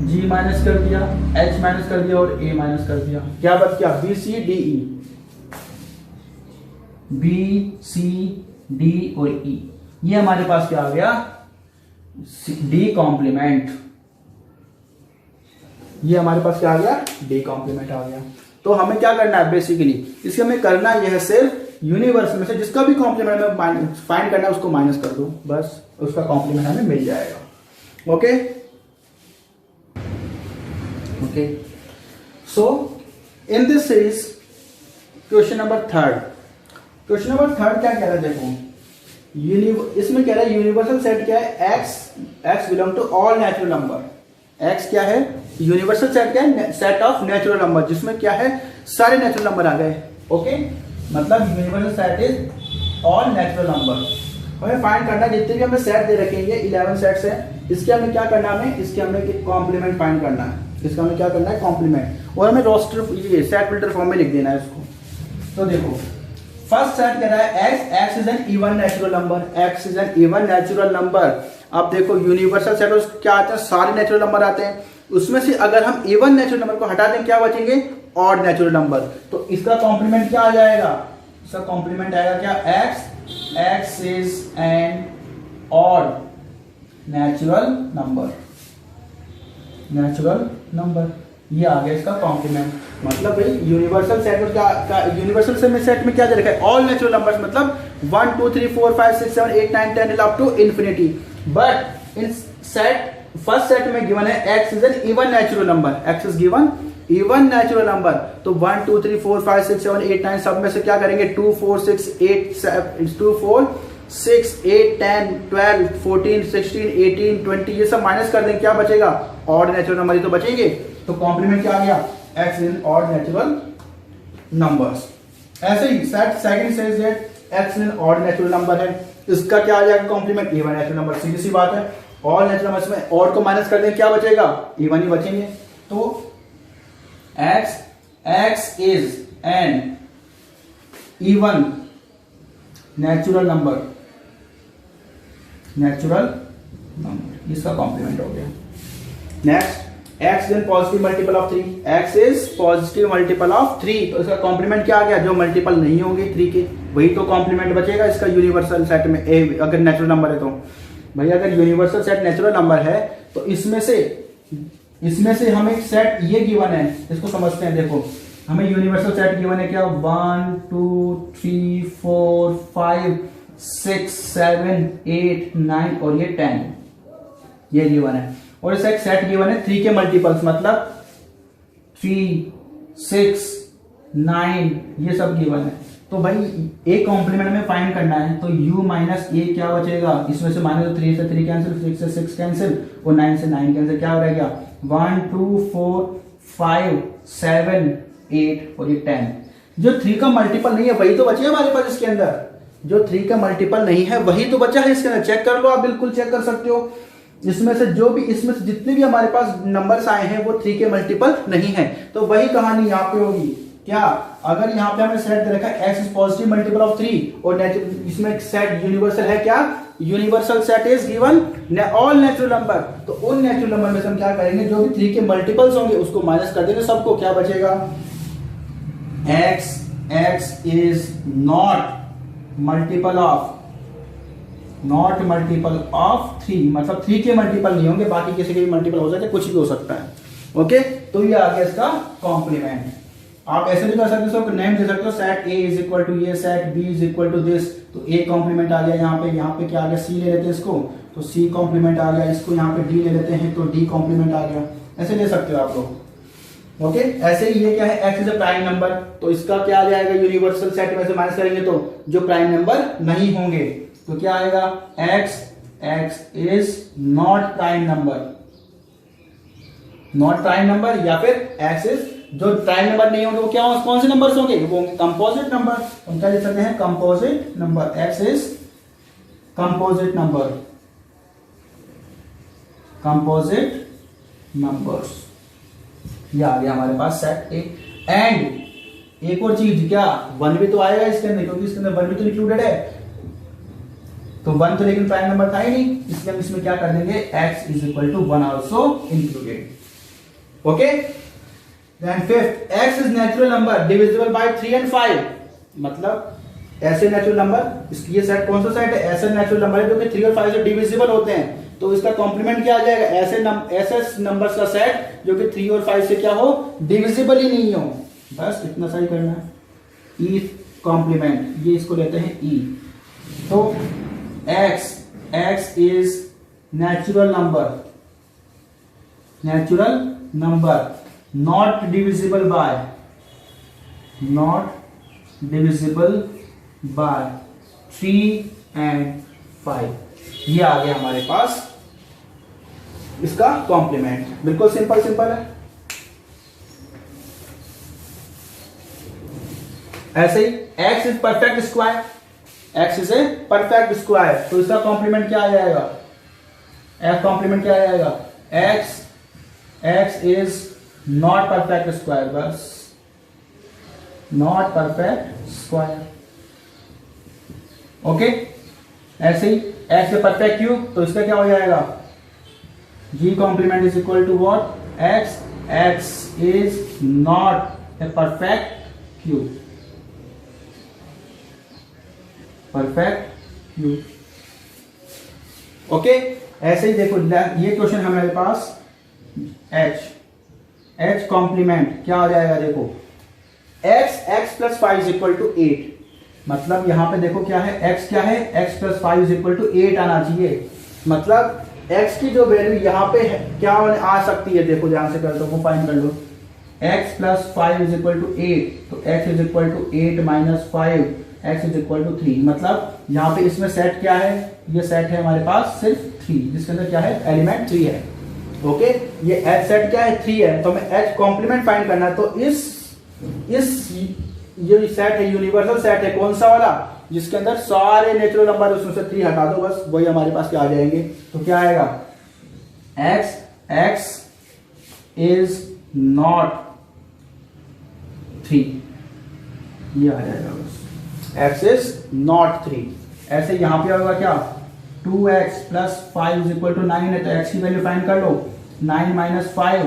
जी माइनस कर दिया, एच माइनस कर दिया और ए माइनस कर दिया, क्या बच गया, B C D E, B C D और ई, ये हमारे पास क्या आ गया, डी कॉम्प्लीमेंट, ये हमारे पास क्या आ गया, डी कॉम्प्लीमेंट आ गया। तो हमें क्या करना है बेसिकली, इसके हमें करना यह है सिर्फ यूनिवर्स में से जिसका भी कॉम्प्लीमेंट में फाइंड करना है उसको माइनस कर दो, बस उसका कॉम्प्लीमेंट हमें मिल जाएगा। Okay okay, so in this series question number third, question number third क्या कह रहा है, देखो इसमें कह रहा है यूनिवर्सल सेट क्या है, X belong to all natural number, X क्या है, यूनिवर्सल सेट क्या है, सेट ऑफ नेचुरल नंबर, जिसमें क्या है, सारे नेचुरल नंबर आ गए। ओके, मतलब universal set is all natural number. हमें फाइंड करना जितने भी हमें सेट दे रखेंगे 11 सेट्स हैं, इसके हमें क्या करना है, इसके हमें कॉम्प्लीमेंट फाइंड करना है, इसका हमें क्या करना है, कॉम्प्लीमेंट, और हमें रोस्टर ये सेट फिल्टर फॉर्म में लिख देना है इसको। तो देखो फर्स्ट सेट कह रहा है X is an even natural number, X is an even natural number. अब देखो यूनिवर्सल सेट में क्या आते हैं, सारे नेचुरल नंबर आते हैं, उसमें से अगर हम इवन नेचुरल नंबर को हटा दें क्या बचेंगे, ऑड नेचुरल नंबर। तो इसका कॉम्प्लीमेंट क्या आ जाएगा, इसका कॉम्प्लीमेंट आएगा क्या, x is N odd natural number, natural number, ये आ गया इसका कॉम्प्लीमेंट। मतलब भाई यूनिवर्सल सेट में क्या यूनिवर्सल सेट में क्या दे रखा है, ऑल नेचुरल नंबर्स, मतलब 1 2 3 4 5 6 7 8 9 10 up to infinity. But in set first set में गिवन है X is an even natural number, X is given even natural number. तो 1 2 3 4 5 6 7 8 9 सब में से क्या करेंगे, 2 4 6 8 2 4 6 8 10 12 14 16 18 20 ये सब माइनस कर देंगे, क्या बचेगा, ऑड नेचुरल नंबर ही तो बचेंगे। तो कॉम्प्लीमेंट क्या आ गया, X in odd natural numbers. ऐसे ही set second says that X in odd natural number है, इसका क्या आ जाएगा कॉम्प्लीमेंट, इवन नेचुरल नंबर, सीधी सी बात है, ऑल नेचुरल नंबर्स में ऑड को माइनस कर देंगे क्या बचेगा, इवन ही बचेंगे। तो X is an even natural number, natural number, इसका कॉम्प्लीमेंट हो गया। Next x is positive multiple of 3, x is positive multiple of 3, तो इसका कॉम्प्लीमेंट क्या आ गया, जो मल्टीपल नहीं होंगे 3 के वही तो कॉम्प्लीमेंट बचेगा इसका यूनिवर्सल सेट में, a अगर नेचुरल नंबर है तो भाई अगर यूनिवर्सल सेट नेचुरल नंबर है तो इसमें से हमें एक सेट ये गिवन है, इसको समझते हैं। देखो हमें यूनिवर्सल सेट गिवन है क्या, 1 2 3 4 5 6 7 8 9 और ये 10 ये गिवन है, और इसका एक सेट गिवन है 3 के मल्टीपल्स, मतलब 3 6 9 ये सब गिवन है। तो भाई एक कॉम्प्लीमेंट में फाइंड करना है, तो u माइनस ए क्या बचेगा, इसमें से माइनस 3 से 3 कैंसिल, 6 से 6 कैंसिल और 9 से 9 कैंसिल, क्या रहेगा 1 2 4 5 7 8 और ये 10। जो 3 का मल्टीपल नहीं है वही तो बचे हमारे पास इसके अंदर, जो 3 का मल्टीपल नहीं है वही तो बचा है इसके अंदर, चेक कर लो आप, बिल्कुल चेक कर सकते हो। इसमें से जितने भी हमारे पास नंबर्स आए हैं वो 3 के मल्टीपल नहीं है, तो वही कहानी यहाँ पे होगी। क्या, अगर यहाँ पे हमें सेट दे रखा है x is positive multiple of 3 और इसमें सेट यूनिवर्सल है क्या, universal set is given all natural number, तो उन नेचुरल नंबर में से हम क्या करेंगे, जो भी 3 के मल्टीपल्स होंगे उसको माइनस कर देंगे सबको, क्या बचेगा, x is not multiple of 3, मतलब 3 के मल्टीपल नहीं होंगे, बाकी किसी के भी मल्टीपल हो सकते हैं, कुछ भी हो सकता है। ओके, तो ये आ गया इसका कॉम्प्लीमेंट। आप ऐसे भी कर सकते हो, नेम दे सकते हो, set A is equal to ये, set B is equal to this, तो A कॉम्प्लीमेंट आ गया यहाँ पे क्या आ गया, C ले लेते हैं इसको, तो C कॉम्प्लीमेंट आ गया, इसको यहाँ पे D ले लेते हैं तो D कॉम्प्लीमेंट आ गया, ऐसे ले सकते हो आप लोग। ओके, ऐसे ही ये क्या है, x is a prime number, तो इसका क्या आ जाएगा, यूनिवर्सल सेट में से माइनस करेंगे तो जो प्राइम नंबर नहीं होंगे, तो क्या आएगा, x x is not prime number, not prime number, या फिर x is, जो प्राइम नंबर नहीं होंगे वो क्या होंगे, कौन से नंबर होंगे, वो होंगे कंपोजिट नंबर। हम क्या लिख सकते हैं, composite number, x is composite number, composite numbers. ये आ गया हमारे पास सेट ए। एंड एक और चीज, क्या 1 भी तो आएगा इसके अंदर, क्योंकि इसके अंदर 1 भी तो इंक्लूडेड है, तो 1 तो लेकिन प्राइम नंबर था ही नहीं, इसलिए हम इसमें क्या कर देंगे, x is equal to 1 also included। Okay, then fifth, x is natural number divisible by 3 and 5। मतलब ऐसे नेचुरल नंबर, इसकी ये सेट कौन सा सेट है, ऐसे नेचुरल नंबर है जो कि 3 और 5 से डिविजिबल होते हैं, तो इसका कॉम्प्लीमेंट क्या आ जाएगा, ऐसे नंबर्स का सेट जो कि 3 और 5 से क्या हो, डिविजिबल ही नहीं हो। बस इतना सा ही करना है, ई कॉम्प्लीमेंट, ये इसको लेते हैं ई। तो x is natural number not divisible by 3 and 5। ये आ गया हमारे पास इसका कॉम्प्लीमेंट, बिल्कुल सिंपल है। ऐसे ही x is perfect square, x is a perfect square, तो इसका कॉम्प्लीमेंट क्या आ जाएगा, f कॉम्प्लीमेंट क्या आ जाएगा, x is not perfect square, बस not perfect square। ओके, ऐसे ही x है परफेक्ट क्यूब, तो इसका क्या हो जाएगा, g complement is equal to what, x is not a perfect cube, perfect cube. Okay, ऐसे ही देखो ये क्वेश्चन हमारे पास h कॉम्प्लीमेंट क्या आ जाएगा, देखो x plus 5 is equal to 8। मतलब यहां पे देखो क्या है, x क्या है, x plus 5 is equal to 8 आना चाहिए। मतलब x की जो वैल्यू यहाँ पे है, क्या आ सकती है, देखो ध्यान से कर दो, वो फाइंड कर लो, x plus 5 is equal to 8, तो x is equal to 8 minus 5, x is equal to 3। मतलब यहाँ पे इसमें सेट क्या है, ये सेट है हमारे पास सिर्फ 3, जिसके अंदर क्या है, एलिमेंट 3 है। ओके, ये h सेट क्या है, 3 है, तो हमें h कॉम्प्लीमेंट फाइंड करना है। तो इस ये सेट है, यूनिवर्सल सेट है, कौन सा वाला, जिसके अंदर सारे नेचुरल नंबर, उसमें से 3 हटा दो, बस वही हमारे पास क्या आ जाएंगे। तो क्या आएगा, x इज नॉट 3, ये आ जाएगा बस, x इज नॉट 3। ऐसे यहां पे होगा क्या, 2x plus 5 is equal to 9 है, तो x की वैल्यू फाइंड कर लो, 9 minus 5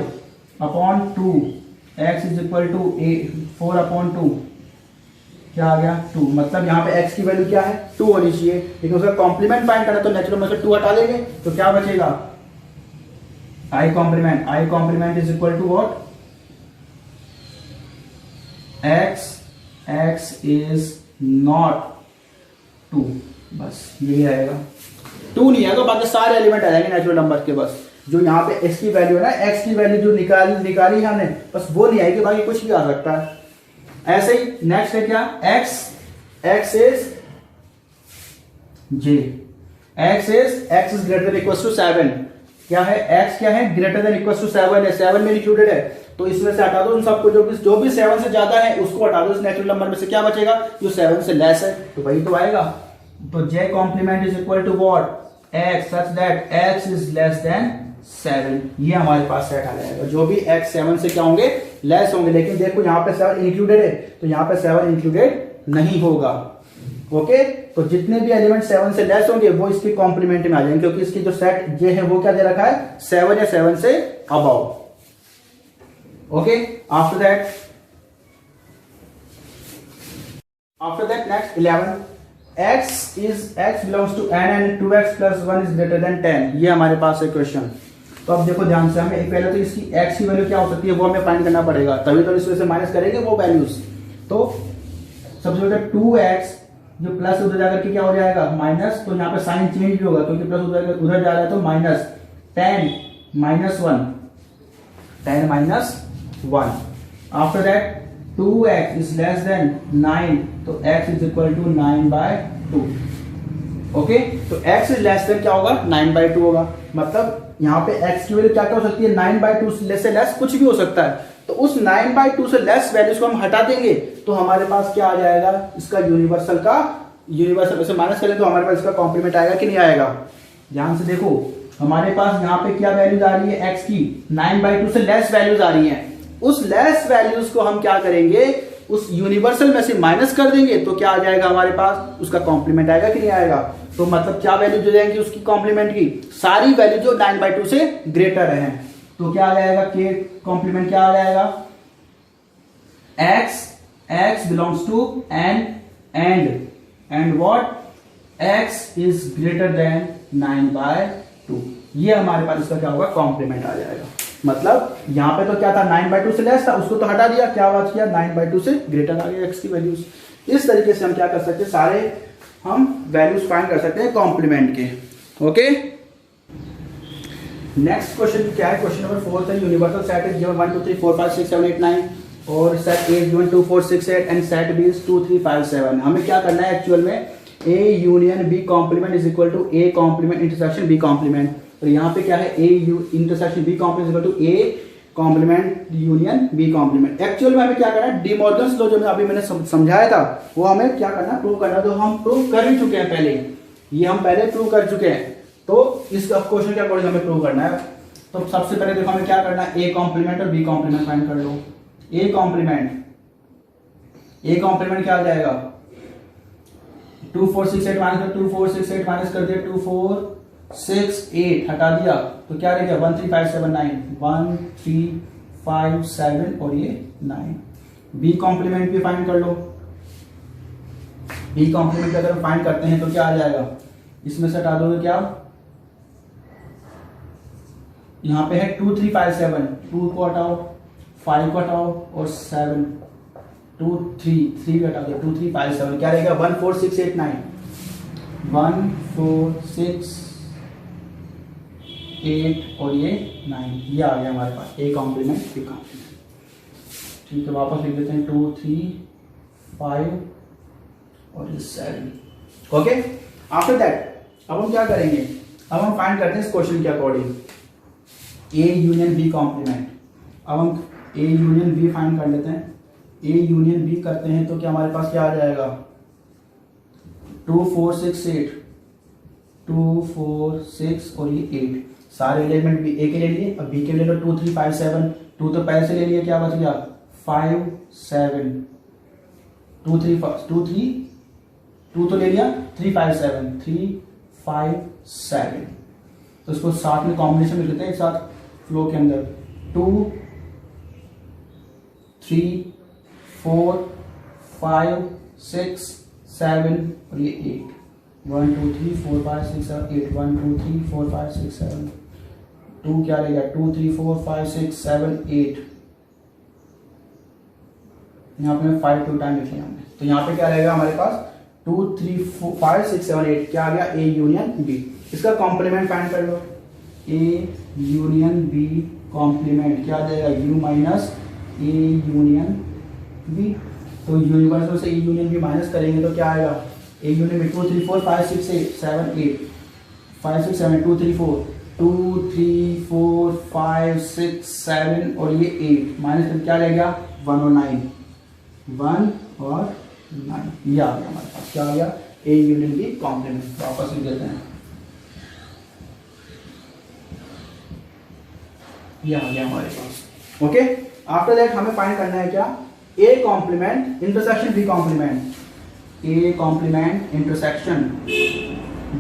upon 2, x is equal to 4 upon 2, क्या आ गया 2। मतलब यहाँ पे x की वैल्यू क्या है, 2 होनी चाहिए, लेकिन उसका कॉम्प्लीमेंट फाइंड करना, तो नेचुरल में से 2 हटा देंगे, तो क्या बचेगा, i complement is equal to what, x is not 2, बस यही आएगा। 2 नहीं आएगा, बाकी सारे एलिमेंट आ जाएंगे नेचुरल नंबर के, बस जो यहाँ पे x की वैल्यू है ना, x की वैल्यू जो निकाली हमने, बस वो नहीं आएगी, बाकी कुछ भी आ सकता है। ऐसे ही नेक्स्ट है क्या, x is j, x is greater than equal to 7। क्या है, x क्या है, ग्रेटर देन इक्वल टू 7 है, 7 में इंक्लूडेड है, तो इसमें से हटा दो उन सबको, जो भी 7 से ज्यादा है उसको हटा दो, इस नेचुरल नंबर में से क्या बचेगा, जो 7 से लेस है, तो वही तो आएगा। तो j complement is equal to what, x such that x is less than 7, ये हमारे पास सेट आ जाएगा। जो भी x 7 से क्या होंगे, लेस होंगे, लेकिन देखो यहाँ पे 7 इंक्लूडेड है, तो यहाँ पे 7 इंक्लूडेड नहीं होगा। ओके, तो जितने भी एलिमेंट 7 से लेस होंगे वो इसके कॉम्प्लीमेंट में आ जाएंगे, क्योंकि इसकी जो सेट j है वो क्या दे रखा है, 7 या 7 से above. Okay, after that next 11, x belongs to n and 2x plus 1 is greater than 10। ये हमारे पास है क्वेश्चन। तो अब देखो ध्यान से, हमें एक पहले तो इसकी x की वैल्यू क्या हो सकती है वो हमें फाइंड करना पड़ेगा, तभी तो इसमें से माइनस करेंगे वो वैल्यूज। तो सबसे पहले 2x जो प्लस उधर जाकर के क्या हो जाएगा, माइनस, तो यहाँ पे साइन चेंज भी होगा, क्योंकि प्लस उधर जा रहा है, तो minus 10 minus 1। After that 2x is less than 9, तो x is equal to 9/2। Okay, तो x इज लेस देन क्या होगा 9/2 होगा। मतलब यहाँ पे x की वैल्यू क्या क्या हो सकती है 9/2 से लेस कुछ भी हो सकता है। तो उस 9/2 से लेस वैल्यूज को हम हटा देंगे तो हमारे पास क्या आ जाएगा, इसका यूनिवर्सल से माइनस करें तो हमारे पास इसका कॉम्प्लीमेंट आएगा कि नहीं आएगा। ध्यान से देखो, हमारे पास यहाँ पे क्या वैल्यूज आ रही है x की 9/2 से लेस वैल्यूज आ रही हैं। उस लेस वैल्यूज को हम क्या करेंगे, उस यूनिवर्सल में से माइनस कर देंगे तो क्या आ जाएगा हमारे पास, उसका कॉम्प्लीमेंट आएगा कि नहीं आएगा। तो मतलब क्या वैल्यू जो जाएंगी उसकी कॉम्प्लीमेंट की, सारी वैल्यू जो 9/2 से ग्रेटर है। तो क्या आ जाएगा, के कॉम्प्लीमेंट क्या आ जाएगा, x belongs to and what x is greater than 9/2। ये हमारे पास इसका क्या होगा, कॉम्प्लीमेंट आ जाएगा। मतलब यहां पे तो क्या था 9/2 से लेस था, उसको तो हटा दिया, क्या बात किया 9/2 से ग्रेटर आ गया x की वैल्यूज। इस तरीके से हम क्या कर सकते हैं, सारे हम वैल्यूज फाइंड कर सकते हैं कॉम्प्लीमेंट के। ओके, नेक्स्ट क्वेश्चन क्या है, क्वेश्चन नंबर 4 है, यूनिवर्सल सेट इज गिवन 1 2 3 4 5 6 7 8 9 और set A is given 2 4 6 8 and set B is 2 3 5 7। हमें क्या करना है एक्चुअल में, A union B complement is equal to A complement intersection B complement. और यहाँ पे क्या है, A intersection B complement is equal to A complement union B complement. Actual में हमें क्या करना है, डी मॉर्गन्स लॉ जो अभी मैंने समझाया था वो हमें क्या करना, प्रूव करना। तो हम प्रूव कर ही चुके हैं पहले, ये हम पहले प्रूव कर चुके हैं। तो इस क्वेश्चन के अकॉर्डिंग हमें प्रूव करना है। तो सबसे पहले देखो हमें क्या करना है, A कॉम्प्लीमेंट और B कॉम्प्लीमेंट फाइंड कर लो। A कॉम्प्लीमेंट क्या आ जाएगा, 2 4 6 8 माइनस कर 2 4 6 8 माइनस कर दिया 2 4 6 8 हटा दिया तो क्या रहेगा 1 3 5 7 9 1 3 5 7 और ये 9। B कॉम्प्लीमेंट भी फाइंड कर लो। B कॉम्प्लीमेंट अगर हम फाइंड करते हैं तो क्या आ जाएगा, इसमें से हटा दोगे क्या, यहाँ पे है 2 3 5 7, 2 को हटाओ 5 को हटाओ और 7 2 3 को हटा दो 2 3 5 7 क्या रहेगा 1 4 6 8 9 1 4 6 8 और ये 9। ये आ गया हमारे पास A कॉम्प्लीमेंट B कॉम्प्लीमेंट। ठीक है, वापस लिख देते हैं 2 3 5 और ये 7। ओके, आफ्टर दैट अब हम क्या करेंगे, अब हम फाइंड करते हैं इस क्वेश्चन के according A union B complement. अब हम A यूनियन B फाइंड कर लेते हैं। A यूनियन B करते हैं तो क्या हमारे पास क्या आ जाएगा, 2 4 6 8 2 4 6 और ये 8। सारे एलिमेंट भी A के ले लिए, अब B के ले लो 2 3 5 7। 2 तो पहले से ले लिया, क्या बच गया 5 7 2 3 2 तो ले लिया 3 5 7 3 5 7। तो इसको साथ में कॉम्बिनेशन में लेते हैं एक साथ फ्लो के अंदर 2 3 4 5 6 7 और ये 8 1 2 3 4 5 6 7 8 1 2 3 4 5 6 7 2 क्या रहेगा 2 3 4 5 6 7 8। यहाँ पे 5 2 टाइम लिखे हमने, तो यहाँ पे क्या रहेगा हमारे पास 2 3 4 5 6 7 8 क्या आ गया A यूनियन B। इसका कॉम्प्लीमेंट फाइंड कर लो, A यूनियन B कॉम्प्लीमेंट क्या आ जाएगा U minus A union B। तो यूनिवर्सल से A यूनियन B माइनस करेंगे तो क्या आएगा, A यूनियन B 2 3 4 5 6 8 7 8 5 6 7 2 3 4 2 3 4 5 6 7 और ये 8 माइनस क्या रह गया 1 और 9 1 और 9। ये आ गया हमारे पास, क्या आ गया A यूनियन B कॉम्प्लीमेंट। वापस लिख देते हैं, ये आ गया हमारे पास। ओके, आफ्टर दैट हमें फाइंड करना है क्या, A complement intersection B complement. A complement intersection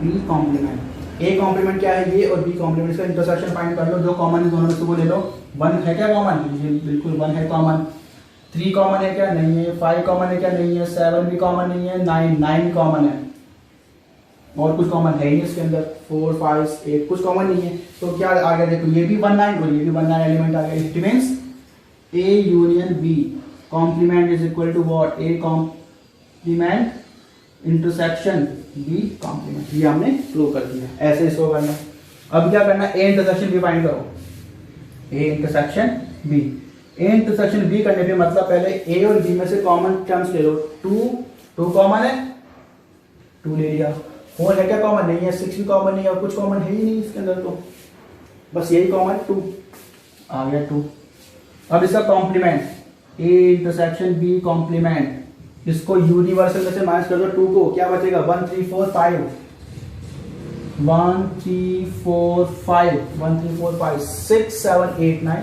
B complement. A complement क्या है ये, और B कॉम्प्लीमेंट, इसका इंटरसेक्शन फाइंड कर लो। जो कॉमन है दोनों में से वो ले लो। 1 है क्या कॉमन, ये बिल्कुल 1 है कॉमन। 3 कॉमन है क्या, नहीं है। 5 कॉमन है क्या, नहीं है। 7 भी कॉमन नहीं है। 9 कॉमन है, और कुछ कॉमन है ही नहीं इसके अंदर। 4 5 8 कुछ कॉमन नहीं है। तो क्या आ गया देखो, ये भी 1 9 और ये भी 1 9 एलिमेंट आ गया। It means A union B complement is equal to what, A complement intersection B complement. ये हमने प्रूव कर दिया। ऐसे इसको करना। अब क्या करना, A इंटरसेक्शन B फाइंड करो। A intersection B, A intersection B करने पे मतलब पहले A और B में से कॉमन टर्म्स ले लो। 2 कॉमन है, 2 ले लिया। 4 है क्या कॉमन? नहीं है। 6 भी कॉमन नहीं है और कुछ कॉमन है ही नहीं इसके अंदर, तो बस यही कॉमन 2 आ गया 2। अब इसका complement A intersection B complement, इसको यूनिवर्सल में से माइनस कर दो 2 को, क्या बचेगा? 1 3 4 5 1 3 4 5 1 3 4 5 6 7 8 9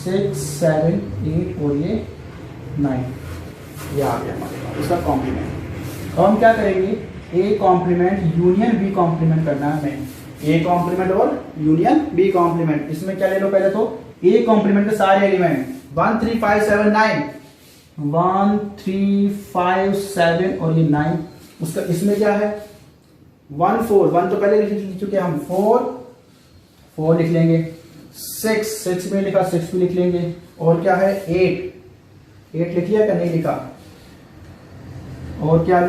6 7 8 और ये 9, ये आ गया हमारे पास इसका कॉम्प्लीमेंट। अब हम क्या करेंगे? A complement union B complement करना है हमें। A कॉम्प्लीमेंट और यूनियन B कॉम्प्लीमेंट। इसमें क्या ले लो पहले तो A कॉम्प्लीमेंट के सारे एलिमेंट 1 3 5 7 9 1 3 5 7 और ये 9। उसका इसमें क्या है? 1 4 1 तो पहले लिख चुके हम, 4 लिख लेंगे, 6 में लिखा 6 भी लिख लेंगे, और क्या है 8 लिख लिया क्या? नहीं लिखा। और क्या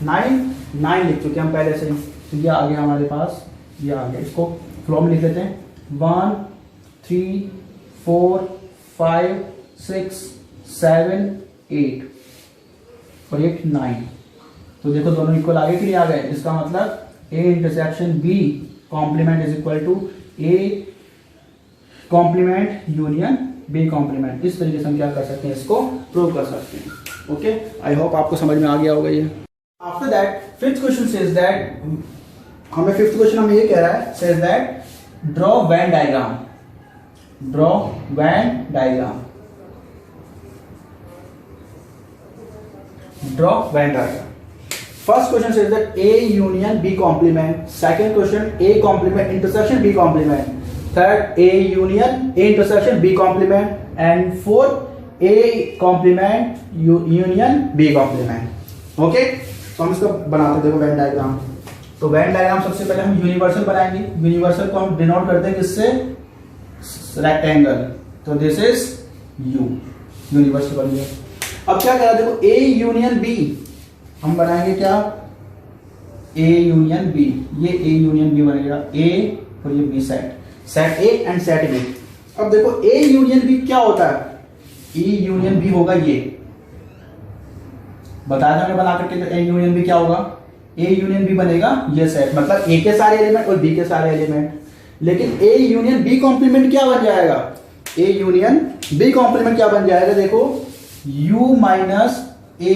9 लिख चुके हम पहले से ही, तो ये आ गया हमारे पास, ये आ गया। इसको फ्लो में लिख लेते हैं 1 3 4 5 6 7 8 और 8 9। तो देखो दोनों इक्वल आगे कि नहीं आ गए? इसका मतलब A intersection B complement is equal to A complement union B complement. इस तरीके से हम क्या कर सकते हैं? इसको प्रूव कर सकते हैं। ओके, आई होप आपको समझ में आ गया होगा ये। After that fifth question says that, हमें फिफ्थ क्वेश्चन हमें ये कह रहा है, says that draw Venn diagram, draw Venn diagram, draw Venn diagram. First question says that A union B complement, second question A complement intersection B complement, third A union A intersection B complement, and fourth A complement union B complement. Okay, तो हम इसको बनाते हैं। देखो Venn diagram, तो Venn diagram सबसे पहले हम यूनिवर्सल बनाएंगे। यूनिवर्सल को हम डिनोट करते हैं किससे? रेक्टेंगल। तो दिस इज U, यूनिवर्सल बन गया। अब क्या करा? देखो A यूनियन B हम बनाएंगे क्या? A यूनियन B, ये A यूनियन B बनेगा, A और ये B set A and set B। अब देखो A यूनियन B क्या होता है? E यूनियन B होगा ये, बताया था हमने बना करके। तो A यूनियन B क्या होगा? A यूनियन B बनेगा ये सेट, मतलब A के सारे एलिमेंट और B के सारे एलिमेंट। लेकिन A यूनियन B कॉम्प्लीमेंट क्या बन जाएगा? A यूनियन B कॉम्प्लीमेंट क्या बन जाएगा? देखो U minus A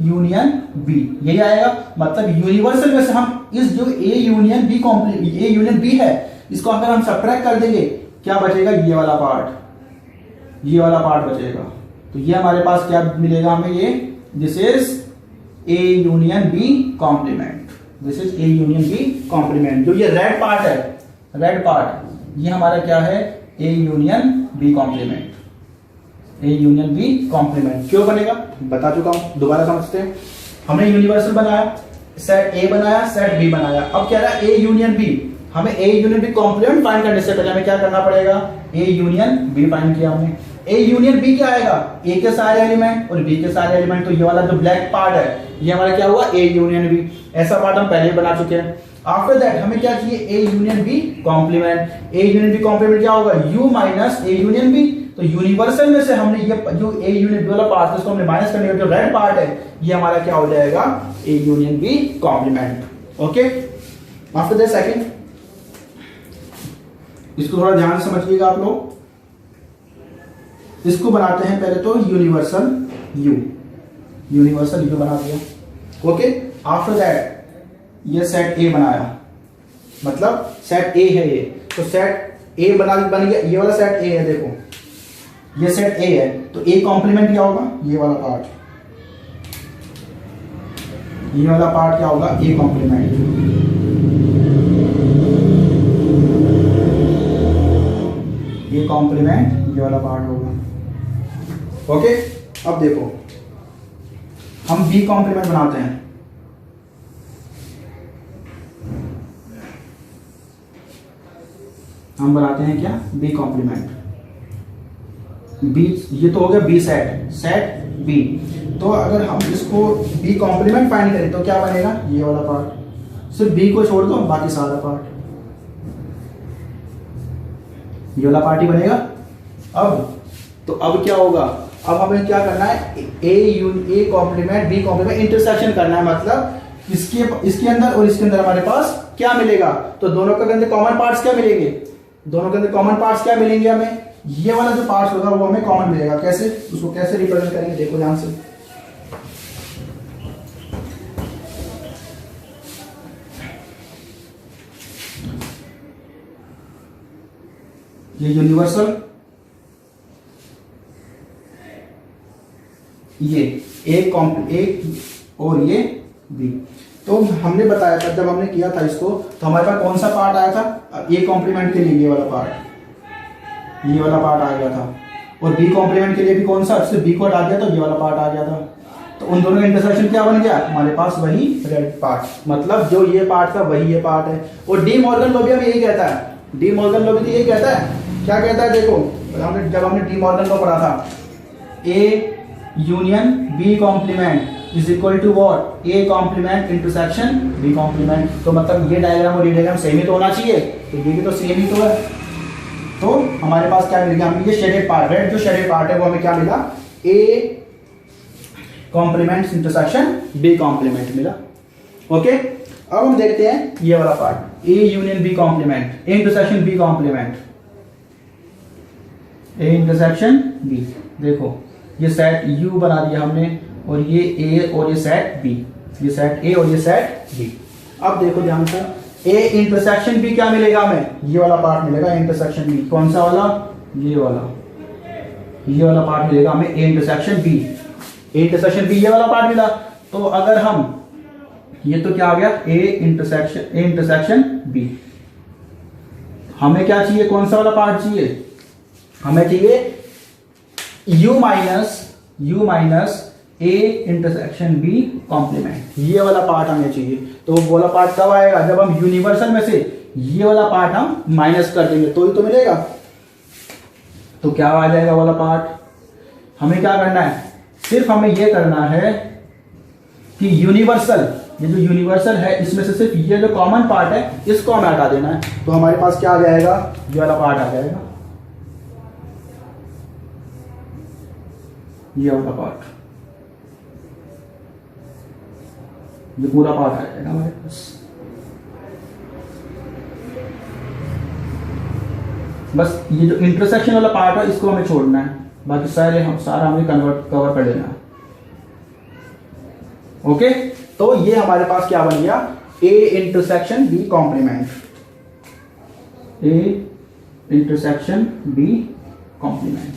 union B, यही आएगा। मतलब यूनिवर्सल में से हम इस जो A union B complement, A union B है, इसको अगर हम सब्ट्रैक्ट कर देंगे, क्या बचेगा? ये वाला पार्ट, ये वाला पार्ट बचेगा। तो ये हमारे पास क्या मिलेगा हमें? ये this is A union B complement, this is A union B complement. जो ये रेड पार्ट है, रेड पार्ट, ये हमारा क्या है? A union B complement, A union B complement. क्यों बनेगा बता चुका हूं, दोबारा समझते हैं। हमने यूनिवर्सल बनाया, सेट A बनाया, सेट B बनाया। अब क्या रहा? A union B। हमें A union B complement find करने से पहले हमें क्या करना पड़ेगा? A यूनियन B फाइंड किया हमने। A यूनियन B क्या आएगा? A के सारे एलिमेंट और B के सारे एलिमेंट। तो ये वाला जो ब्लैक पार्ट है, ये हमारा क्या हुआ? A union B। ऐसा पार्ट हम पहले ही बना चुके हैं। आफ्टर दैट हमें क्या चाहिए? A union B complement. A union B complement क्या होगा? U minus A union B। तो यूनिवर्सल में से हमने ये जो A यूनियन B वाला पार्ट है, इसको हमने माइनस करने का जो रेड पार्ट है, ये हमारा क्या हो जाएगा? A union B complement. Okay, after that second, इसको थोड़ा ध्यान से समझिएगा आप लोग। इसको बनाते हैं पहले तो यूनिवर्सल U, यूनिवर्सल U बना दिया। ओके, आफ्टर दैट ये सेट A बनाया, मतलब सेट A है ये, तो सेट A बन गया। ये वाला सेट A है, देखो ये सेट A है, तो A कॉम्प्लीमेंट क्या होगा? ये वाला पार्ट, ये वाला पार्ट क्या होगा? A complement. ये कॉम्प्लीमेंट ये वाला पार्ट होगा। ओके, अब देखो हम B कॉम्प्लीमेंट बनाते हैं। हम बनाते हैं क्या? B complement. B, ये तो हो गया B सेट, सेट B। तो अगर हम इसको B कॉम्प्लीमेंट फाइंड करें तो क्या बनेगा? ये वाला पार्ट, सिर्फ B को छोड़ दो, बाकी सारा पार्ट ये वाला पार्ट ही बनेगा। अब क्या होगा? अब हमें क्या करना है? A complement B complement intersection करना है। मतलब इसके अंदर और इसके अंदर हमारे पास क्या मिलेगा, तो दोनों के अंदर कॉमन पार्ट्स क्या मिलेंगे, दोनों के अंदर कॉमन पार्ट्स क्या मिलेंगे हमें, ये वाला जो पार्ट होगा वो हमें कॉमन मिलेगा। कैसे, उसको कैसे रिप्रेजेंट करेंगे, देखो ध्यान से। ये यूनिवर्सल, ये एक और ये बी। तो हमने बताया था जब हमने किया था इसको, तो हमारे पास कौन सा पार्ट आया था, ए कॉम्प्लीमेंट के लिए ये वाला पार्ट, ये वाला पार्ट आ गया था, और बी कॉम्प्लीमेंट के लिए भी कौन सा, सिर्फ बी को हटा दिया तो ये वाला पार्ट आ गया था। तो उन दोनों का इंटरसेक्शन क्या बन गया, हमारे पास वही रेड पार्ट, मतलब जो ये पार्ट था वही ये पार्ट है। और डी मॉर्गन लॉ भी हमें यही कहता है, डी मॉर्गन लॉ भी तो यही कहता है, क्या कहता है, देखो जब हमने डी मॉर्गन लॉ पढ़ा था, A union B complement is equal to what, A complement intersection B complement. तो मतलब ये डायग्राम और ये डायग्राम सेम ही तो होना चाहिए, तो ये भी तो सेम ही तो है। तो हमारे पास क्या मिलेगा, हमें ये शेडेड पार्ट, रेड जो शेडेड पार्ट है वो हमें क्या मिला, A complement intersection B complement मिला। ओके, अब हम देखते हैं ये वाला part, A union B complement, A intersection B complement, A intersection B. देखो ये सेट यू बना दिया हमने, और ये ए और ये सेट बी, ये सेट ए और ये सेट बी। अब देखो ध्यान से, ए इंटरसेक्शन बी क्या मिलेगा हमें, ये वाला पार्ट मिलेगा इंटरसेक्शन बी। कौन सा वाला, ये वाला पार्ट मिलेगा हमें A intersection B, A intersection B ये वाला पार्ट मिला। तो अगर हम, ये तो क्या आ गया, ए इंटरसेक्शन बी। हमें क्या चाहिए, कौन सा वाला पार्ट चाहिए, हमें चाहिए u minus A intersection B complement, ये वाला पार्ट हमें चाहिए। तो वो वाला पार्ट कब आएगा, जब हम यूनिवर्सल में से ये वाला पार्ट हम माइनस कर देंगे तो ही तो मिलेगा। तो क्या आ जाएगा वाला पार्ट, हमें क्या करना है, सिर्फ हमें ये करना है कि यूनिवर्सल, ये जो यूनिवर्सल है इसमें से सिर्फ ये जो कॉमन पार्ट है इसको हमें हटा देना है। तो हमारे पास क्या आ जाएगा, ये वाला पार्ट आ जाएगा, ये वाला पार्ट, ये पूरा पार्ट आ जाएगा हमारे पास। बस ये जो इंटरसेक्शन वाला पार्ट है इसको हमें छोड़ना है, बाकी सारा हमें कवर कर लेना है। ओके, तो ये हमारे पास क्या बन गया, A intersection B complement, A intersection B complement,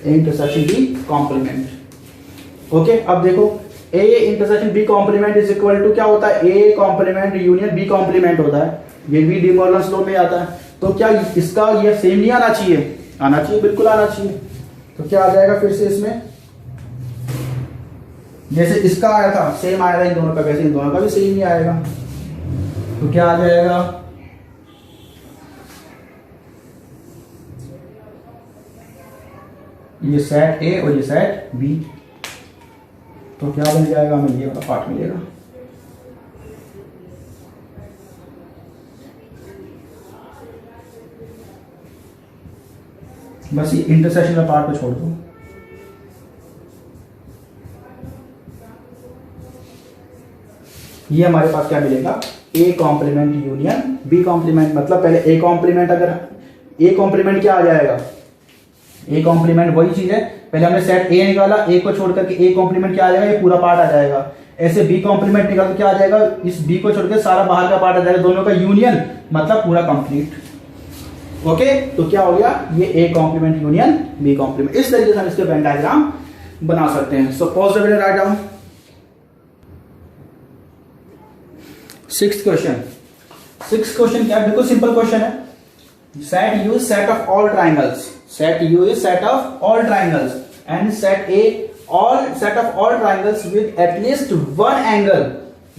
A intersection B complement. Okay, अब देखो A intersection B complement is equal to क्या होता है, A complement union B complement होता है, ये भी डी मॉर्गन्स लॉ में आता है। तो क्या इसका ये सेम नहीं आना चाहिए, आना चाहिए, बिल्कुल आना चाहिए। तो क्या आ जाएगा फिर से इसमें, जैसे इसका आया था सेम आया था इन दोनों का, वैसे इन दोनों का भी सेम ही आएगा। तो क्या आ जाएगा, ये सेट ए और ये सेट बी। तो क्या बन जाएगा, हमें ये वाला पार्ट मिलेगा। बस ये इंटरसेक्शन का पार्ट को छोड़ दो। ये हमारे पास क्या मिलेगा, A complement union B complement. मतलब पहले ए कॉम्प्लीमेंट, अगर ए कॉम्प्लीमेंट क्या आ जाएगा, ए कॉम्प्लीमेंट वही चीज है, पहले हमने सेट ए निकाला, ए को छोड़ करके ए कॉम्प्लीमेंट क्या आ जाएगा, ये पूरा पार्ट आ जाएगा। ऐसे बी कॉम्प्लीमेंट निकाल के क्या आ जाएगा, इस बी को छोड़ के सारा बाहर का पार्ट आ जाएगा, दोनों का यूनियन मतलब पूरा कंप्लीट। ओके, तो क्या हो गया, ये A complement union B complement. इस तरीके से हम इसके वेन डायग्राम बना सकते हैं। सो pause the video, write down. Sixth question क्या है, बिल्कुल सिंपल क्वेश्चन है। Set you set of all triangles, set U is set of all triangles and set A set of all triangles with at least one angle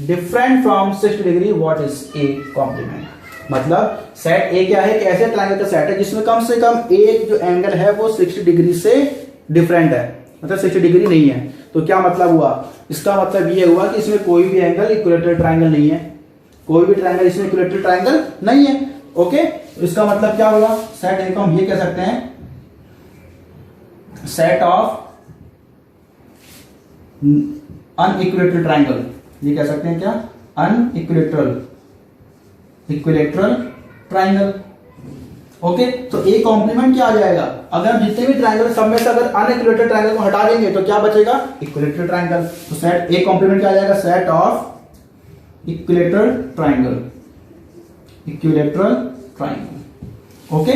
different from 60 degree. What is A complement? मतलब set A क्या है, एक ऐसे triangle का set है जिसमें कम से कम एक जो एंगल है वो 60 डिग्री से डिफरेंट है, मतलब 60 डिग्री नहीं है। तो क्या मतलब हुआ, इसका मतलब ये हुआ कि इसमें कोई भी एंगल इक्विलेटरल ट्राइंगल नहीं है, कोई भी ट्राइंगल इसमें इक्विलेटरल ट्राइंगल नहीं है। ओके, इसका मतलब क्या होगा, सेट A को हम ये कह सकते हैं सेट ऑफ अनइक्विलेटरल ट्राइंगल, ये कह सकते हैं क्या, अनइक्विलेटरल ट्राइंगल। ओके, तो ए कॉम्प्लीमेंट क्या आ जाएगा, अगर हम जितने भी ट्राइंगल सब में से अगर अनइक्विलेटरल ट्राइंगल को हटा देंगे तो क्या बचेगा, इक्विलेटरल ट्राइंगल। तो सेट ए कॉम्प्लीमेंट क्या आ जाएगा, set of equilateral triangle. Okay,